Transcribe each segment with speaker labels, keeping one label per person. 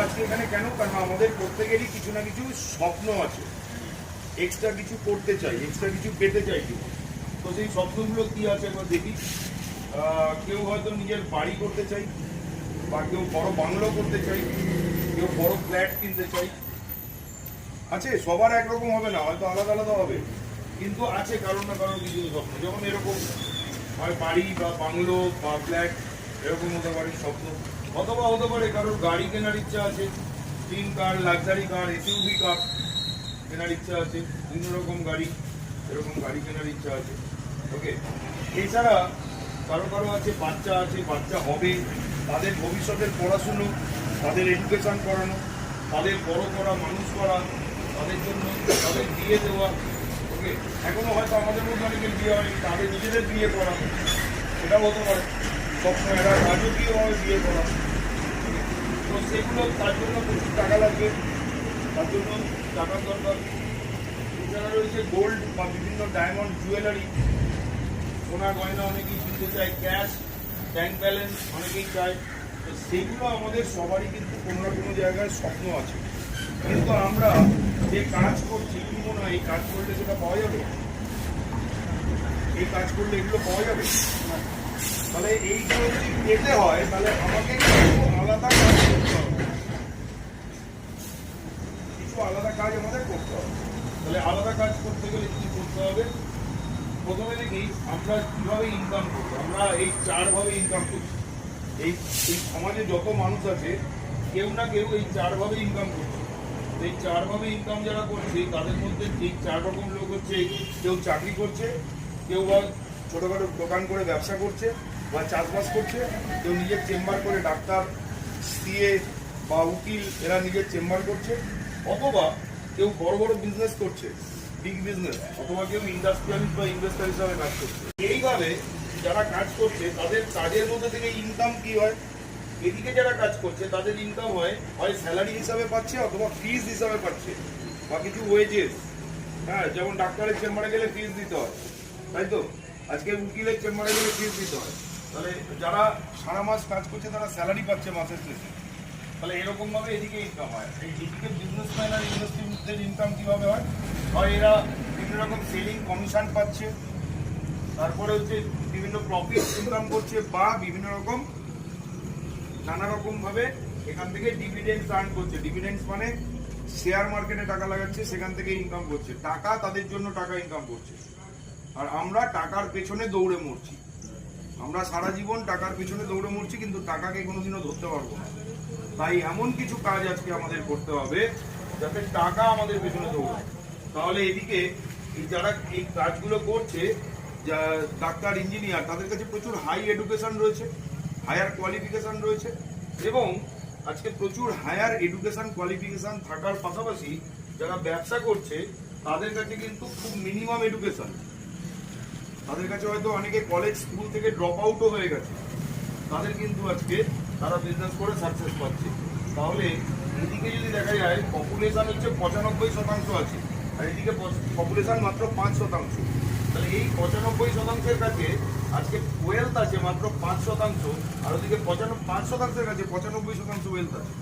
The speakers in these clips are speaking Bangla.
Speaker 1: আজকে এখানে কেন? কারণ আমাদের প্রত্যেকেরই কিছু না কিছু স্বপ্ন আছে, এক্সট্রা কিছু করতে চাই, এক্সট্রা কিছু পেতে চাই। তো সেই স্বপ্নগুলো কি আছে একবার দেখি। কেউ হয়তো নিজের বাড়ি করতে চাই, বা কেউ বড় বাংলো করতে চাই, কেউ বড় ফ্ল্যাট কিনতে চাই। আছে, সবার একরকম হবে না, হয়তো আলাদা আলাদা হবে, কিন্তু আছে কারোর না কারোর কিছু স্বপ্ন। যেমন এরকম হয় বাড়ি বা বাংলো বা ফ্ল্যাট, এরকম হতে পারে স্বপ্ন। অথবা হতে পারে কারোর গাড়ি কেনার ইচ্ছা আছে, স্টিম কার, লাক্সারি কার, এসইউভি কার কেনার ইচ্ছা আছে, বিভিন্ন রকম গাড়ি, এরকম গাড়ি কেনার ইচ্ছা আছে। ওকে, এছাড়া কারো কারো আছে বাচ্চা আছে, বাচ্চা হবে, তাদের ভবিষ্যতের পড়াশুনো, তাদের এডুকেশন করানো, তাদের বড় করা, মানুষ করা, তাদের জন্য তাদের বিয়ে দেওয়া। ওকে, এখনো হয়তো আমাদের মধ্যে অনেকের বিয়ে হয়নি, তাদের নিজেদের বিয়ে করা, সেটাও হতে পারে স্বপ্ন। এরা রাজকীয়ভাবে বিয়ে করা, তো সেগুলো তার জন্য প্রচুর টাকা লাগবে, তার জন্য টাকার দরকার। এছাড়া রয়েছে গোল্ড বা বিভিন্ন ডায়মন্ড জুয়েলারি, সোনা গয়না অনেকেই কিনতে চায়, ক্যাশ, ব্যাংক ব্যালেন্স অনেকেই চায়। তো সেগুলো আমাদের সবারই কিন্তু কোনো না কোনো জায়গায় স্বপ্ন আছে। কিন্তু আমরা যে কাজ করছি, কি মনে হয় এই কাজ করলে সেটা পাওয়া যাবে? এই কাজ করলে এগুলো পাওয়া যাবে? তাহলে এইগুলো যদি পেতে হয়, তাহলে আমাকে কিছু আলাদা কাজ করতে হবে, কিছু আলাদা কাজ আমাদের করতে হবে। তাহলে আলাদা কাজ করতে গেলে কি করতে হবে? প্রথমে দেখি আমরা কিভাবে ইনকাম করবো। আমরা এই 4 ভাবে ইনকাম করছি। এই সমাজে যত মানুষ আছে, কেউ না কেউ এই 4 ভাবে ইনকাম করছে। এই 4 ভাবে ইনকাম যারা করছে, তাদের মধ্যে এই 4 রকম লোক হচ্ছে। কেউ চাকরি করছে, কেউ বা ছোটখাটো দোকান করে ব্যবসা করছে বা চাষবাস করছে, কেউ নিজের চেম্বার করে, ডাক্তার, সিএ বা উকিল, এরা নিজের চেম্বার করছে, অথবা কেউ বড় বড় বিজনেস করছে, বিগ বিজনেস, অথবা কেউ ইন্ডাস্ট্রিয়ালিস্ট বা ইনভেস্টার হিসাবে কাজ করছে। এইভাবে যারা কাজ করছে, তাদের কাজের মধ্যে থেকে ইনকাম কি হয়? এদিকে যারা কাজ করছে তাদের ইনকাম হয় স্যালারি হিসাবে পাচ্ছে, অথবা ফিজ হিসাবে পাচ্ছে, বা কিছু ওয়েজেস। হ্যাঁ, যেমন ডাক্তারের চেম্বারে গেলে ফিজ দিতে হয়, তাই তো? আজকে উকিলের চেম্বারে গেলে ফিজ দিতে হয়। তাহলে যারা সারা মাস কাজ করছে তারা স্যালারি পাচ্ছে মাসের শেষে। তাহলে এরকম ভাবে এদিকে ইনকাম হয়। এদিকে বিজনেসম্যান আর ইন্ডাস্ট্রিদের ইনকাম কিভাবে হয়? এরা বিভিন্ন রকম সেলিং কমিশন পাচ্ছে, তারপরে হচ্ছে বিভিন্ন প্রফিট ইনকাম করছে, বা বিভিন্ন রকম নানা রকম ভাবে এখান থেকে ডিভিডেন্ডস আর্ন করছে। ডিভিডেন্ডস মানে শেয়ার মার্কেটে টাকা লাগাচ্ছে, সেখান থেকে ইনকাম করছে। টাকা তাদের জন্য টাকা ইনকাম করছে, আর আমরা টাকার পেছনে দৌড়ে মরছি। আমরা সারা জীবন টাকার পেছনে দৌড়ে মরছি, কিন্তু টাকাকে কোনোদিনও ধরতে পারবো না। তাই এমন কিছু কাজ আজকে আমাদের করতে হবে যাতে টাকা আমাদের পেছনে দৌড়ায়। তাহলে এদিকে যারা এই কাজগুলো করছে, ডাক্তার, ইঞ্জিনিয়ার, তাদের কাছে প্রচুর হাই এডুকেশন রয়েছে, হায়ার কোয়ালিফিকেশন রয়েছে, এবং আজকে প্রচুর হায়ার এডুকেশন কোয়ালিফিকেশন থাকার পাশাপাশি যারা ব্যবসা করছে, তাদের কাছে কিন্তু খুব মিনিমাম এডুকেশন। তাদের কাছে হয়তো অনেকে কলেজ স্কুল থেকে ড্রপ আউটও হয়ে গেছে, তাদের কিন্তু আজকে তারা বিজনেস করে সাকসেস পাচ্ছে। তাহলে এদিকে যদি দেখা যায় পপুলেশন হচ্ছে 95% আছে, আর এদিকে পপুলেশন মাত্র 5%। তাহলে এই 95%-এর কাছে আজকে ওয়েলথ আছে মাত্র 5%, আর ওদিকে 5%-এর কাছে 95% ওয়েলথ আছে।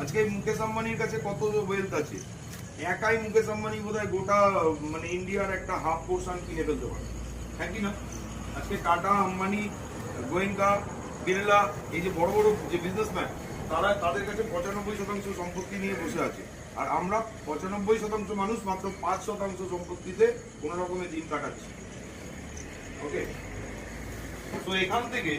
Speaker 1: আজকে মুকেশ আম্বানির কাছে কত ওয়েলথ আছে? একাই মুকেশ আম্বানি বোধহয় গোটা মানে ইন্ডিয়ার একটা হাফ পোর্শন কিনে ফেলতে পারে, হ্যাঁ কি না? আজকে টাটা, আম্বানি, গোয়েঙ্কা, বিড়লা, এই যে বড় বড় যে বিজনেসম্যান, তাদের কাছে 95% সম্পত্তি নিয়ে বসে আছে, আর আমরা 95% মানুষ মাত্র 5% সম্পত্তিতে কোন রকমের দিন কাটাচ্ছি। ওকে, তো এখান থেকে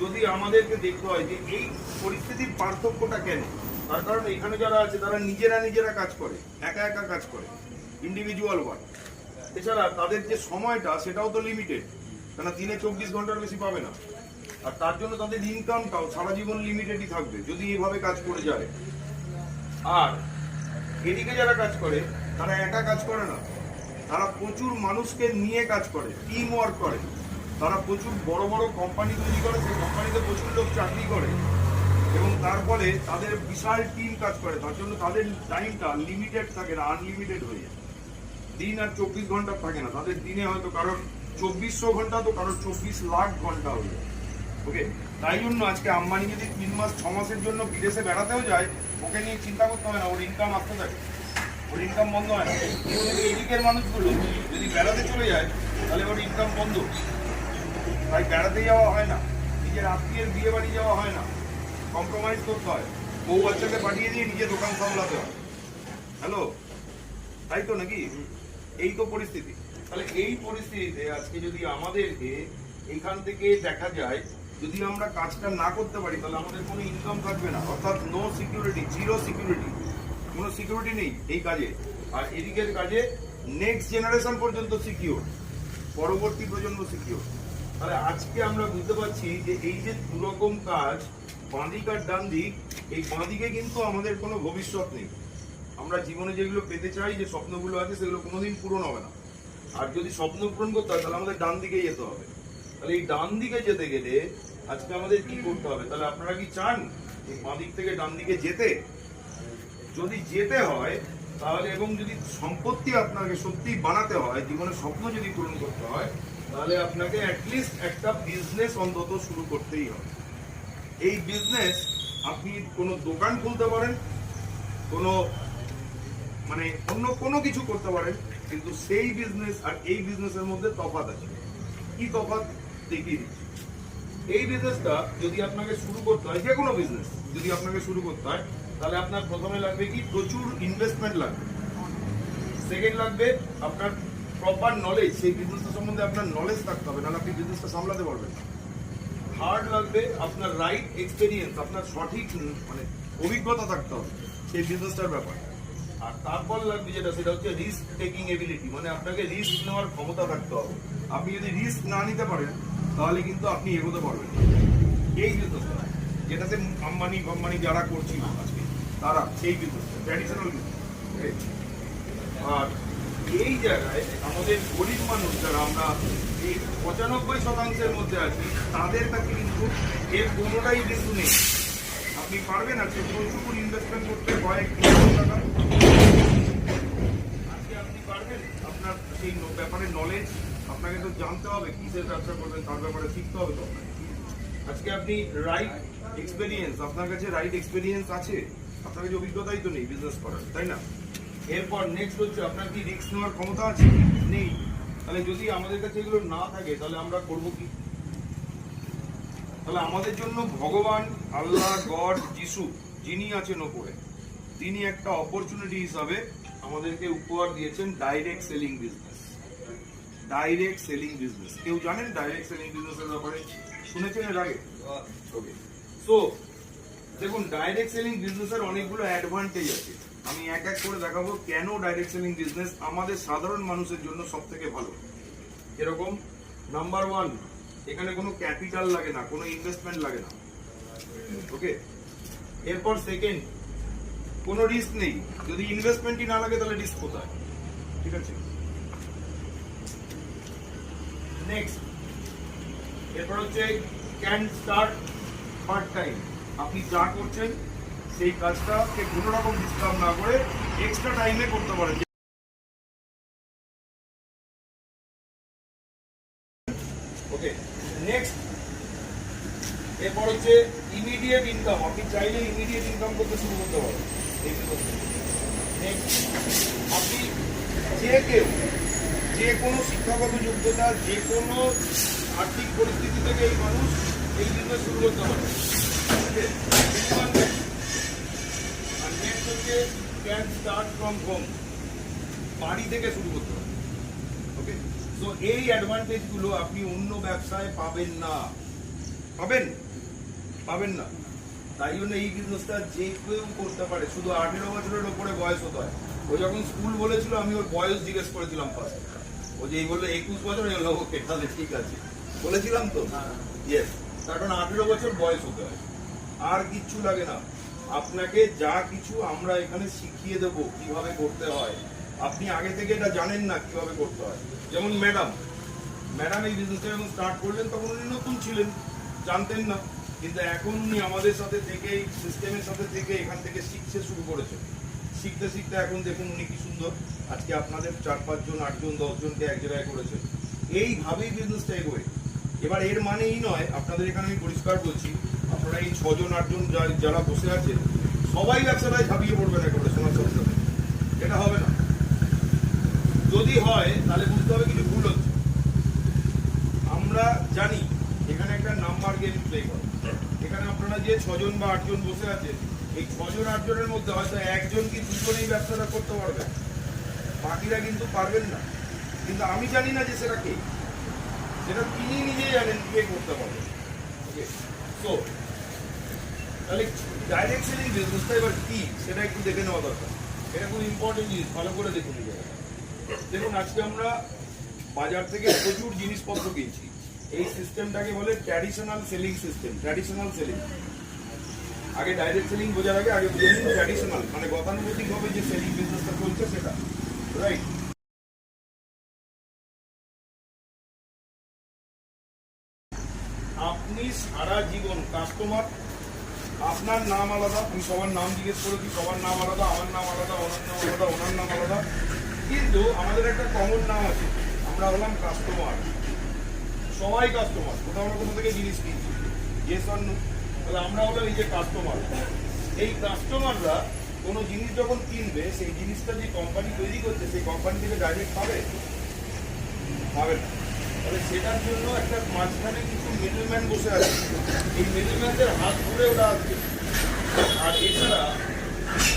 Speaker 1: যদি আমাদেরকে দেখতে হয় যে এই পরিস্থিতির পার্থক্যটা কেন, তার কারণ এখানে যারা আছে তারা নিজেরা কাজ করে, একা একা কাজ করে, ইন্ডিভিজুয়াল ওয়ার্ক। এছাড়া তাদের যে সময়টা সেটাও তো লিমিটেড, কেন দিনে 24 ঘন্টার বেশি পাবে না, আর তার জন্য তাদের ইনকামটাও সারা জীবন লিমিটেডই থাকবে যদি এইভাবে কাজ করে যায়। আর এদিকে যারা কাজ করে তারা একা কাজ করে না, তারা প্রচুর মানুষকে নিয়ে কাজ করে, টিম ওয়ার্ক করে। তারা প্রচুর বড় বড় কোম্পানি তৈরি করে, সেই কোম্পানিতে প্রচুর লোক চাকরি করে, এবং তার ফলে তাদের বিশাল টিম কাজ করে। তার জন্য তাদের টাইমটা লিমিটেড থাকে না, আনলিমিটেড হয়ে যায়। দিন আর 24 ঘন্টা থাকে না তাদের, দিনে হয়তো কারোর 2400 ঘন্টা, তো কারোর 24 লাখ ঘন্টা হয়ে যায়। ওকে, তাই জন্য আজকে আম্বানি যদি 3 মাস 6 মাসের জন্য বিদেশে বেড়াতেও যায়, ওকে নিয়ে চিন্তা করতে হয় না, ওর ইনকাম আসতে থাকে, ওর ইনকাম বন্ধ হয় না। কিন্তু যদি এদিকের মানুষগুলো যদি বেড়াতে চলে যায়, তাহলে ওর ইনকাম বন্ধ। তাই বেড়াতে যাওয়া হয় না, নিজের আত্মীয়ের বিয়ে বাড়ি যাওয়া হয় না, কম্প্রোমাইজ করতে হয়, বউ বাচ্চাকে পাঠিয়ে দিয়ে নিজে দোকান সামলাতে হয়। হ্যালো, তাই তো নাকি? এই তো পরিস্থিতি। তাহলে এই পরিস্থিতিতে আজকে যদি আমাদেরকে এখান থেকে দেখা যায়, যদি আমরা কাজটা না করতে পারি, তাহলে আমাদের কোনো ইনকাম থাকবে না, অর্থাৎ নো সিকিউরিটি, জিরো সিকিউরিটি, কোনো সিকিউরিটি নেই এই কাজে। আর এদিকের কাজে নেক্সট জেনারেশন পর্যন্ত সিকিউর, পরবর্তী প্রজন্ম সিকিউর। তাহলে আজকে আমরা বুঝতে পারছি যে এই যে দুরকম কাজ, বাঁদিক আর ডান দিক, এই বাঁদিকে কিন্তু আমাদের কোনো ভবিষ্যৎ নেই। আমরা জীবনে যেগুলো পেতে চাই, যে স্বপ্নগুলো আছে, সেগুলো কোনোদিন পূরণ হবে না। আর যদি স্বপ্ন পূরণ করতে হয়, তাহলে আমাদের ডান দিকে যেতে হবে। তাহলে এই ডান দিকে যেতে গেলে আজকে আমাদের কি করতে হবে? তাহলে আপনারা কি চান এই বাঁ দিক থেকে ডান দিকে যেতে? যদি যেতে হয় তাহলে, এবং যদি সম্পত্তি আপনাকে সত্যি বানাতে হয়, জীবনের স্বপ্ন যদি পূরণ করতে হয়, তাহলে আপনাকে অ্যাটলিস্ট একটা বিজনেস অন্তত শুরু করতেই হবে। এই বিজনেস আপনি কোনো দোকান খুলতে পারেন, কোনো মানে অন্য কোনো কিছু করতে পারেন, কিন্তু সেই বিজনেস আর এই বিজনেসের মধ্যে তফাৎ আছে। কি তফাৎ দেখিয়ে দিচ্ছি। এই বিজনেসটা যদি আপনাকে শুরু করতে হয়, যে কোনো বিজনেস যদি আপনাকে শুরু করতে হয়, তাহলে আপনার প্রথমে লাগবে কি, প্রচুর ইনভেস্টমেন্ট লাগবে। সেকেন্ড লাগবে আপনার প্রপার নলেজ, সেই বিজনেসটা সম্বন্ধে আপনার নলেজ থাকতে হবে, নাহলে আপনি বিজনেসটা সামলাতে পারবেন না। থার্ড লাগবে আপনার রাইট এক্সপেরিয়েন্স, আপনার সঠিক মানে অভিজ্ঞতা থাকতে হবে সেই বিজনেসটার ব্যাপারে। আর তারপর লাগবে যেটা, সেটা হচ্ছে রিস্ক টেকিং এবিলিটি, মানে আপনাকে রিস্ক নেওয়ার ক্ষমতা থাকতে হবে। আপনি যদি রিস্ক না নিতে পারেন, তাহলে কিন্তু আপনি এগোতে পারবেন না। এই বিজনেসটা যেটাতে আম্বানি যারা করছিল আজকে, তারা সেই বিজনেসটা ট্র্যাডিশনাল বিজনেস। আর এই জায়গায় আমাদের গরিব মানুষ যারা আমরা এই 95% মধ্যে আছি, তাদের কাছে কিন্তু এর কোনোটাই কিন্তু নেই। আপনি পারবেন আজকে প্রচুর ইনভেস্টমেন্ট করতে, কয়েক লক্ষ টাকা। আজকে আপনি পারবেন? আপনার সেই ব্যাপারে নলেজ, আপনাকে তো জানতে হবে কিসের ব্যবসা করবেন, তার ব্যাপারে শিখতে হবে তো আপনাকে। আজকে আপনি রাইট এক্সপেরিয়েন্স, আপনার কাছে রাইট এক্সপেরিয়েন্স আছে, আপনার কাছে অভিজ্ঞতাই তো নেই বিজনেস করার, তাই না? এরপর নেক্সট হচ্ছে আপনার কি রিস্ক নেওয়ার ক্ষমতা আছে? নেই। তাহলে যদি আমাদের কাছে এগুলো না থাকে, তাহলে আমরা করব কি? তাহলে আমাদের জন্য ভগবান, আল্লাহ, গড, যিশু যিনি আছেন ওপরে, তিনি একটা অপরচুনিটি হিসাবে আমাদেরকে উপহার দিয়েছেন direct selling business. Direct selling business, কেউ জানেন ডাইরেক্ট সেলিং বিজনেসের ব্যাপারে? শুনেছেন এর আগে? ওকে, সো দেখুন, ডাইরেক্ট সেলিং বিজনেসের অনেকগুলো অ্যাডভান্টেজ আছে। আমি এক এক করে দেখাবো কেন ডাইরেক্ট সেলিং বিজনেস আমাদের সাধারণ মানুষের জন্য সব থেকে ভালো। এরকম, নাম্বার 1, এখানে কোনো ক্যাপিটাল লাগে না, কোনো ইনভেস্টমেন্ট লাগে না। ওকে, এরপর সেকেন্ড, কোনো রিস্ক নেই। যদি ইনভেস্টমেন্টই না লাগে, তাহলে রিস্ক কোথায়? ঠিক আছে। নেক্সট, এরপর হচ্ছে ক্যান স্টার্ট পার্ট টাইম। আপনি যা করছেন সেই কাজটাকে কোনো রকম ডিস্টার্ব না করে এক্সট্রা টাইমে করতে পারেন। ওকে, নেক্সট, এরপর হচ্ছে ইমিডিয়েট ইনকাম। আপনি চাইলে ইমিডিয়েট ইনকাম করতে শুরু করতে পারেন এই বিজনেস। নেক্সট, আপনি যে কেউ, যে কোনো শিক্ষাগত যোগ্যতা, যে কোনো আর্থিক পরিস্থিতি থেকে এই মানুষ এই বিজনেস শুরু করতে পারে। আর নেক্সট হচ্ছে ক্যান স্টার্ট ফ্রম হোম, বাড়ি থেকে শুরু করতে পারে। ওকে, তো এই অ্যাডভান্টেজগুলো আপনি অন্য ব্যবসায় পাবেন না, পাবেন না। তাই জন্য এই বিজনেসটা যে কেউ করতে পারে, শুধু 18 বছরের ওপরে বয়স হতে হয়। ও যখন স্কুল বলেছিল, আমি ওর বয়স জিজ্ঞেস করেছিলাম ফার্স্ট। ও যে বললো 21 বছর, ওকে তাহলে ঠিক আছে, বলেছিলাম তো। ইয়েস, তার কারণ 18 বছর বয়স হতে হয়, আর কিচ্ছু লাগে না। আপনাকে যা কিছু আমরা এখানে শিখিয়ে দেব কিভাবে করতে হয়। আপনি আগে থেকে এটা জানেন না কিভাবে করতে হয়। যেমন ম্যাডাম এই বিজনেসটা যখন স্টার্ট করলেন, তখন উনি নতুন ছিলেন, জানতেন না। কিন্তু এখন উনি আমাদের সাথে থেকে, এই সিস্টেমের সাথে থেকে, এখান থেকে শিখতে শুরু করেছেন। শিখতে শিখতে এখন দেখুন উনি কি সুন্দর, আজকে আপনাদের 4-5 জন, 8 জন, 10 জনকে এক জায়গায় করেছেন। এইভাবেই বিজনেসটা এগোয়। এবার এর মানে এই নয়, আপনাদের এখানে আমি পরিষ্কার বলছি, আপনারা এই 6 জন 8 জন যারা বসে আছেন সবাই ব্যবসাটায় ঝাঁপিয়ে পড়বেন একেবারে সোনার সাথে সাথে, এটা হবে না। যদি হয় তাহলে বুঝতে হবে কিছু ভুল হচ্ছে। আমরা জানি এখানে একটা নাম্বার গেম প্লে করে, এখানে আপনারা যে 6 জন বা 8 জন বসে আছেন, এই 6 জন 8 জনের মধ্যে হয়তো একজন কি দুজন এই ব্যবসাটা করতে পারবে, বাকিরা কিন্তু পারবেন না। কিন্তু আমি জানি না যে সেটা কে, সেটা তিনি নিজেই জানেন কে করতে পারবে। ওকে, তো তাহলে ডাইরেক্ট সেলিং বিজনেসটা এবার কি সেটা একটু দেখে নেওয়া দরকার। এটা খুব ইম্পর্টেন্ট জিনিস, ভালো করে দেখুন। দেখুন, আজকে আমরা বাজার থেকে প্রচুর জিনিসপত্র কিনছি, এই সিস্টেমটাকে বলে traditional selling system. Traditional selling, আগে ডাইরেক্ট সেলিং বোঝার আগে বুঝে নিন ট্র্যাডিশনাল মানে গতানুগতিকভাবে যে সেলিং বিজনেসটা চলছে সেটা, রাইট? আপনি সারা জীবন কাস্টমার, আপনার নাম আলাদা, আমি সবার নাম জিজ্ঞেস করেছি, সবার নাম আলাদা, আমার নাম আলাদা, ওনার নাম আলাদা, ওনার নাম আলাদা, কিন্তু আমাদের একটা কমন নাম আছে, আমরা হলাম কাস্টমার। সবাই কাস্টমার, কোথাও না কোথা থেকে জিনিস কিনছি, ইয়েস অর নো? তাহলে আমরা হলাম এই যে কাস্টমার। এই কাস্টমাররা কোনো জিনিস যখন কিনবে, সেই জিনিসটা যে কোম্পানি তৈরি করছে সেই কোম্পানি থেকে ডাইরেক্ট পাবে না। তাহলে সেটার জন্য একটা মাঝখানে কিছু মিডলম্যান বসে আছে, এই মিডলম্যানদের হাত ধরে ওরা আসবে। আর এছাড়া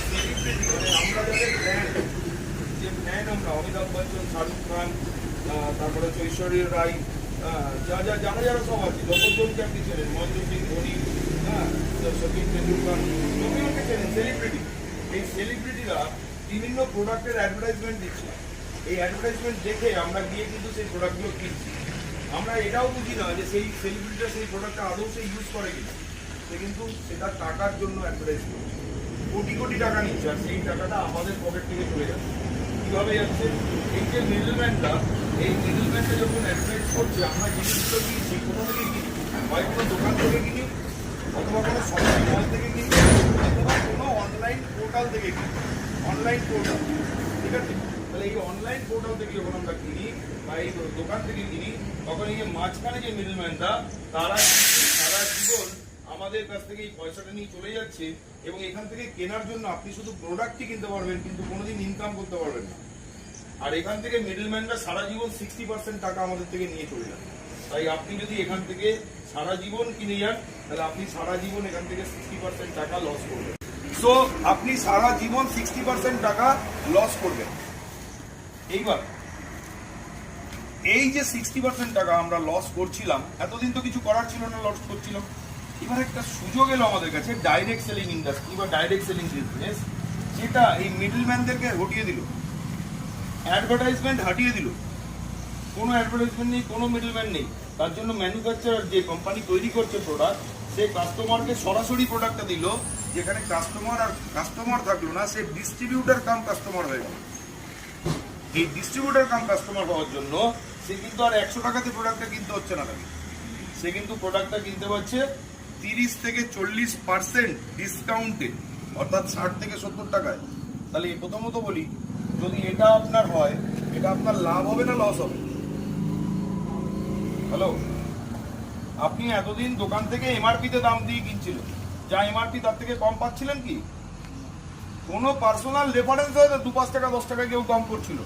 Speaker 1: সেলিব্রিটি মানে আমরা যাদের ব্র্যান্ড, যে ব্র্যান্ড আমরা অমিতাভ বচ্চন, শাহরুখ খান, তারপরে ঐশ্বরিয়া রায়, যারা সব আছে, যতজনকে আপনি চেনেন, মহেন্দ্র সিং ধোনি, হ্যাঁ, সচিন তেন্ডুলকার, যতজনকে চেনেন সেলিব্রিটি, এই সেলিব্রিটিরা বিভিন্ন প্রোডাক্টের অ্যাডভার্টাইজমেন্ট দিচ্ছে। এই অ্যাডভার্টাইজমেন্ট দেখে আমরা গিয়ে কিন্তু সেই প্রোডাক্টগুলো কিনছি। আমরা এটাও বুঝি না যে সেই সেলিব্রিটিটা সেই প্রোডাক্টটা আদৌ সে ইউজ করে কিনা, সে কিন্তু সেটা টাকার জন্য অ্যাডভার্টাইজ করছে, কোটি কোটি টাকা নিচ্ছে, আর সেই টাকাটা আমাদের পকেট থেকে চলে যাচ্ছে। কীভাবে যাচ্ছে? এই যে মিডলম্যানটা, এই মিডলম্যানটা যখন অ্যাডভার্টাইজ করছে, আমরা জিনিসগুলো কিনছি কোথা থেকে কিনি, হয় কোনো দোকান থেকে কিনি, অথবা কোনো শপিং মল থেকে কিনি, অথবা কোনো অনলাইন পোর্টাল থেকে কিনি। অনলাইন পোর্টাল, ঠিক আছে? তাহলে এই অনলাইন পোর্টাল থেকে যখন আমরা কিনি বা এই দোকান থেকে কিনি, তখন এই যে মাঝখানে যে মিডলম্যানটা, তারা কিন্তু সারা জীবন আমাদের কাছ থেকে এই পয়সাটা নিয়ে চলে যাচ্ছে, এবং এখান থেকে কেনার জন্য আপনি শুধু প্রোডাক্টই কিনতে পারবেন, কিন্তু কোনোদিন ইনকাম করতে পারবেন না। আর এখান থেকে মিডলম্যানরা সারা জীবন 60% টাকা আমাদের থেকে নিয়ে চলে যান। তাই আপনি যদি এখান থেকে সারা জীবন কিনে যান, তাহলে আপনি সারা জীবন এখান থেকে 60% টাকা লস করবেন। সো আপনি সারা জীবন 60% টাকা লস করবেন। এইবার এই যে 60% টাকা আমরা লস করছিলাম, এতদিন তো কিছু করার ছিল না, লস করছিলাম। এবার একটা সুযোগ এলো আমাদের কাছে, ডাইরেক্ট সেলিং ইন্ডাস্ট্রি বা ডাইরেক্ট সেলিং বিজনেস, যেটা এই মিডলম্যানদেরকে হটিয়ে দিল, অ্যাডভার্টাইজমেন্ট হাটিয়ে দিল। কোনো অ্যাডভার্টাইজমেন্ট নেই, কোনো মিডলম্যান নেই। তার জন্য ম্যানুফ্যাকচারার যে কোম্পানি তৈরি করছে প্রোডাক্ট, সে কাস্টমারকে সরাসরি প্রোডাক্টটা দিল, যেখানে কাস্টমার আর কাস্টমার থাকলো না, সে ডিস্ট্রিবিউটার কাম কাস্টমার হয়ে গেল। এই ডিস্ট্রিবিউটার কাম কাস্টমার হওয়ার জন্য সে কিন্তু আর 100 টাকাতে প্রোডাক্টটা কিনতে হচ্ছে না তাকে, সে কিন্তু প্রোডাক্টটা কিনতে পারছে 30 থেকে 40% ডিসকাউন্টে, অর্থাৎ 60 থেকে 70 টাকায়। তাহলে প্রথমত বলি, যদি এটা আপনার হয়, এটা আপনার লাভ হবে না লস হবে? হ্যালো, আপনি এতদিন দোকান থেকে এমআরপিতে দাম দিয়ে কিনছিলেন, যা এমআরপি তার থেকে কম পাচ্ছিলেন কি? কোনো পার্সোনাল রেফারেন্স হয়তো 2-5 টাকা 10 টাকা কেউ কম করছিল,